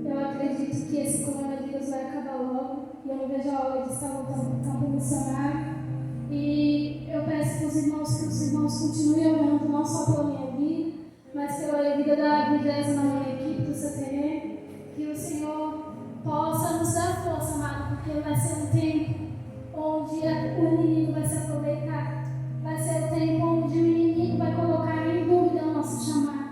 Eu acredito que esse coronavírus vai acabar logo e eu não vejo a hora de estar voltando para o campo missionário. E eu peço para os irmãos que os irmãos continuem orando, não só pela minha vida, mas pela vida da 29ª equipe do CTE, que o Senhor possa nos dar força, amado, porque vai ser um tempo onde o inimigo vai se aproveitar, vai ser o tempo onde o inimigo vai colocar em dúvida o nosso chamado,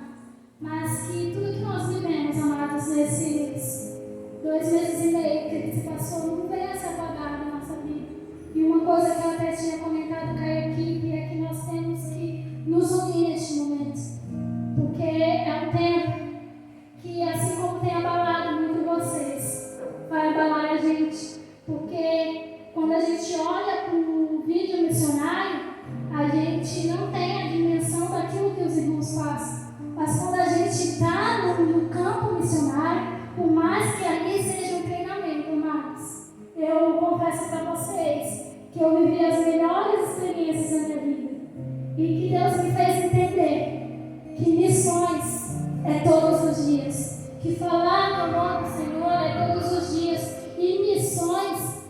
mas que tudo que nós vivemos, amados, nesses 2 meses e meio que se passou, não venha se apagar da nossa vida. E uma coisa que eu até tinha comentado com a equipe é que nós temos que nos unir neste momento, porque é um tempo que, assim como tem abalado muito vocês, vai abalar a gente, porque quando a gente olha para o vídeo missionário, a gente não tem a dimensão daquilo que os irmãos fazem, mas quando a gente está no campo missionário, por mais que ali seja um treinamento, mas eu confesso para vocês que eu vivi as melhores experiências da minha vida e que Deus me fez entender que missões é todos os dias, que falar no nome do Senhor é todos os dias, e missões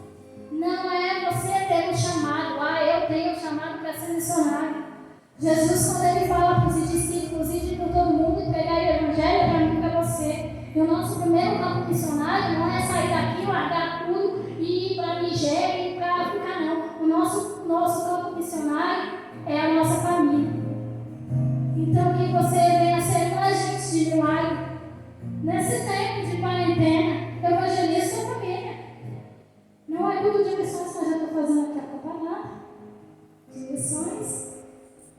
não é você ter um chamado, eu tenho um chamado para ser missionário. Jesus, quando ele fala para os discípulos, ir por todo mundo e pregar o evangelho para mim e para você, e o nosso primeiro campo missionário não é sair daqui, largar tudo e ir para a Nigéria e para a África, não. O nosso campo missionário é a nossa família. Então, que você venha ser um agente de milagre. Nesse tempo de quarentena, evangelize sua família. Não é culto de missões que eu já estou fazendo aqui a campanada de missões.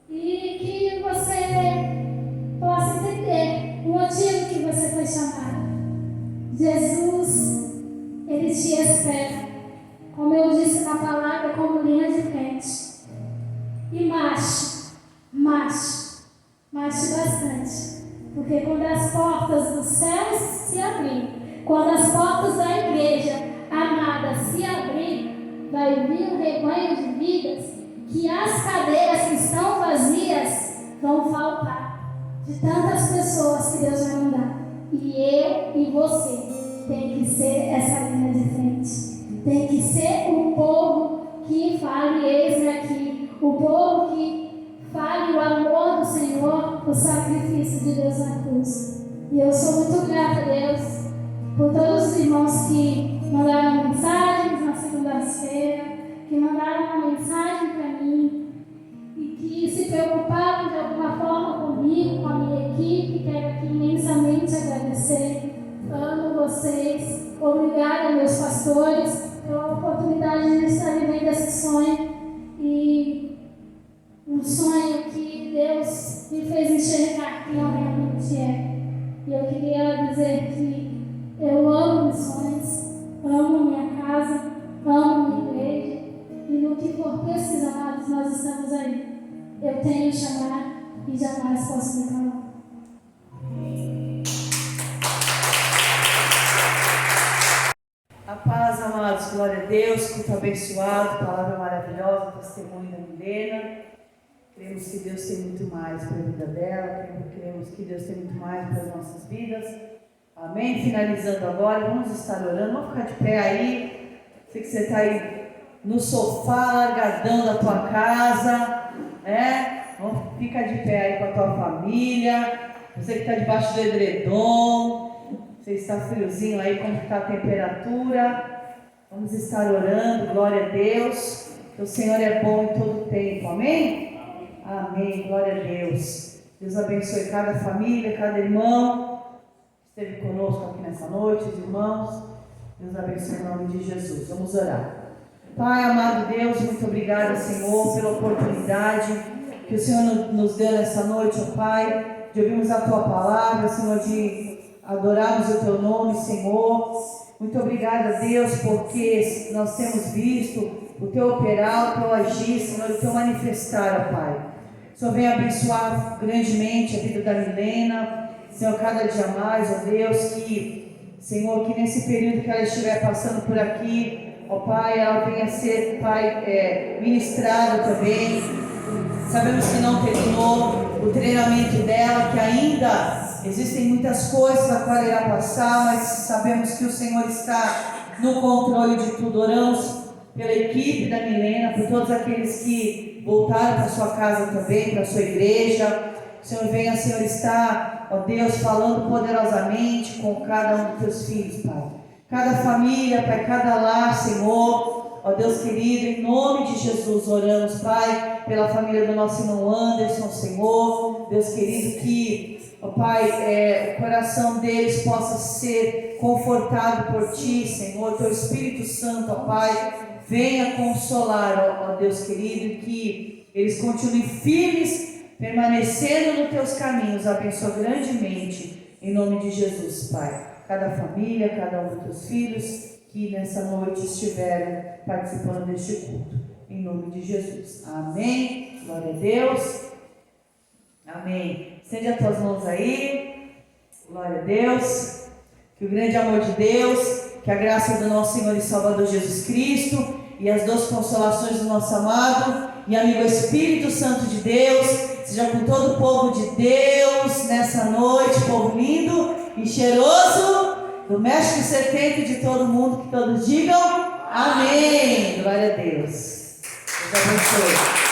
E que você possa entender o motivo que você foi chamado. Jesus, ele te espera, como eu disse na palavra, como linha de frente. E marche bastante. Porque quando as portas dos céus se abrirem, quando as portas da igreja amada se abrirem, vai vir um rebanho de vidas que as cadeiras que estão vazias vão faltar. De tantas pessoas que Deus vai mandar. E eu e você tem que ser essa linha de frente. Tem que ser o povo que fale, eis-me aqui. O povo que fale o amor do Senhor, o sacrifício de Deus na cruz. E eu sou muito grata a Deus por todos os irmãos que mandaram mensagens na segunda-feira, que mandaram uma mensagem para mim e que se preocuparam de alguma forma comigo, com a minha equipe. Quero aqui imensamente agradecer. Amo vocês. Obrigada, meus pastores, pela oportunidade de estar vivendo esse sonho. E um sonho que Deus me fez enxergar quem eu realmente é. E eu queria dizer que eu amo missões, amo minha casa, amo minha igreja. E no que for preciso, amados, nós estamos aí. Eu tenho chamado e jamais posso me calar. A paz, amados, glória a Deus, culto abençoado, palavra maravilhosa, testemunho da Milena. Cremos que Deus tem muito mais para a vida dela, cremos que Deus tem muito mais para as nossas vidas. Amém? Finalizando agora, vamos estar orando, vamos ficar de pé aí. Sei que você está aí no sofá, largadão da tua casa, né? Fica de pé aí com a tua família. Você que está debaixo do edredom, você está friozinho aí, como está a temperatura. Vamos estar orando, glória a Deus. O Senhor é bom em todo tempo, amém? Amém, glória a Deus. Deus abençoe cada família, cada irmão que esteve conosco aqui nessa noite, os irmãos. Deus abençoe em nome de Jesus. Vamos orar. Pai, amado Deus, muito obrigada, Senhor, pela oportunidade que o Senhor nos deu nessa noite, ó Pai, de ouvirmos a Tua palavra, Senhor, de adorarmos o Teu nome, Senhor. Muito obrigada, Deus, porque nós temos visto o Teu operar, o Teu agir, Senhor, o Teu manifestar, ó Pai. O Senhor vem abençoar grandemente a vida da Milena, Senhor, cada dia mais, ó Deus, Senhor, que nesse período que ela estiver passando por aqui, ó Pai, ela venha ser, Pai, ministrada também, Sabemos que não terminou o treinamento dela, que ainda existem muitas coisas a qual irá passar, mas sabemos que o Senhor está no controle de tudo. Oramos pela equipe da Milena, por todos aqueles que voltaram para sua casa também, para a sua igreja. O Senhor venha, Senhor, estar, ó Deus, falando poderosamente com cada um dos teus filhos, Pai. Cada família, Pai, cada lar, Senhor, ó Deus querido, em nome de Jesus oramos, Pai, pela família do nosso irmão Anderson, Senhor, Deus querido, que, ó Pai, o coração deles possa ser confortado por Ti, Senhor, Teu Espírito Santo, ó Pai, venha consolar, ó Deus querido, que eles continuem firmes, permanecendo nos Teus caminhos. Abençoa grandemente, em nome de Jesus, Pai, cada família, cada um dos Teus filhos que nessa noite estiveram participando deste culto, em nome de Jesus. Amém. Glória a Deus. Amém. Estende as tuas mãos aí. Glória a Deus. Que o grande amor de Deus, que a graça do nosso Senhor e Salvador Jesus Cristo e as doces consolações do nosso amado e amigo Espírito Santo de Deus seja com todo o povo de Deus nessa noite, povo lindo e cheiroso do México Sertente, de todo mundo, que todos digam amém. Glória a Deus. Deus abençoe.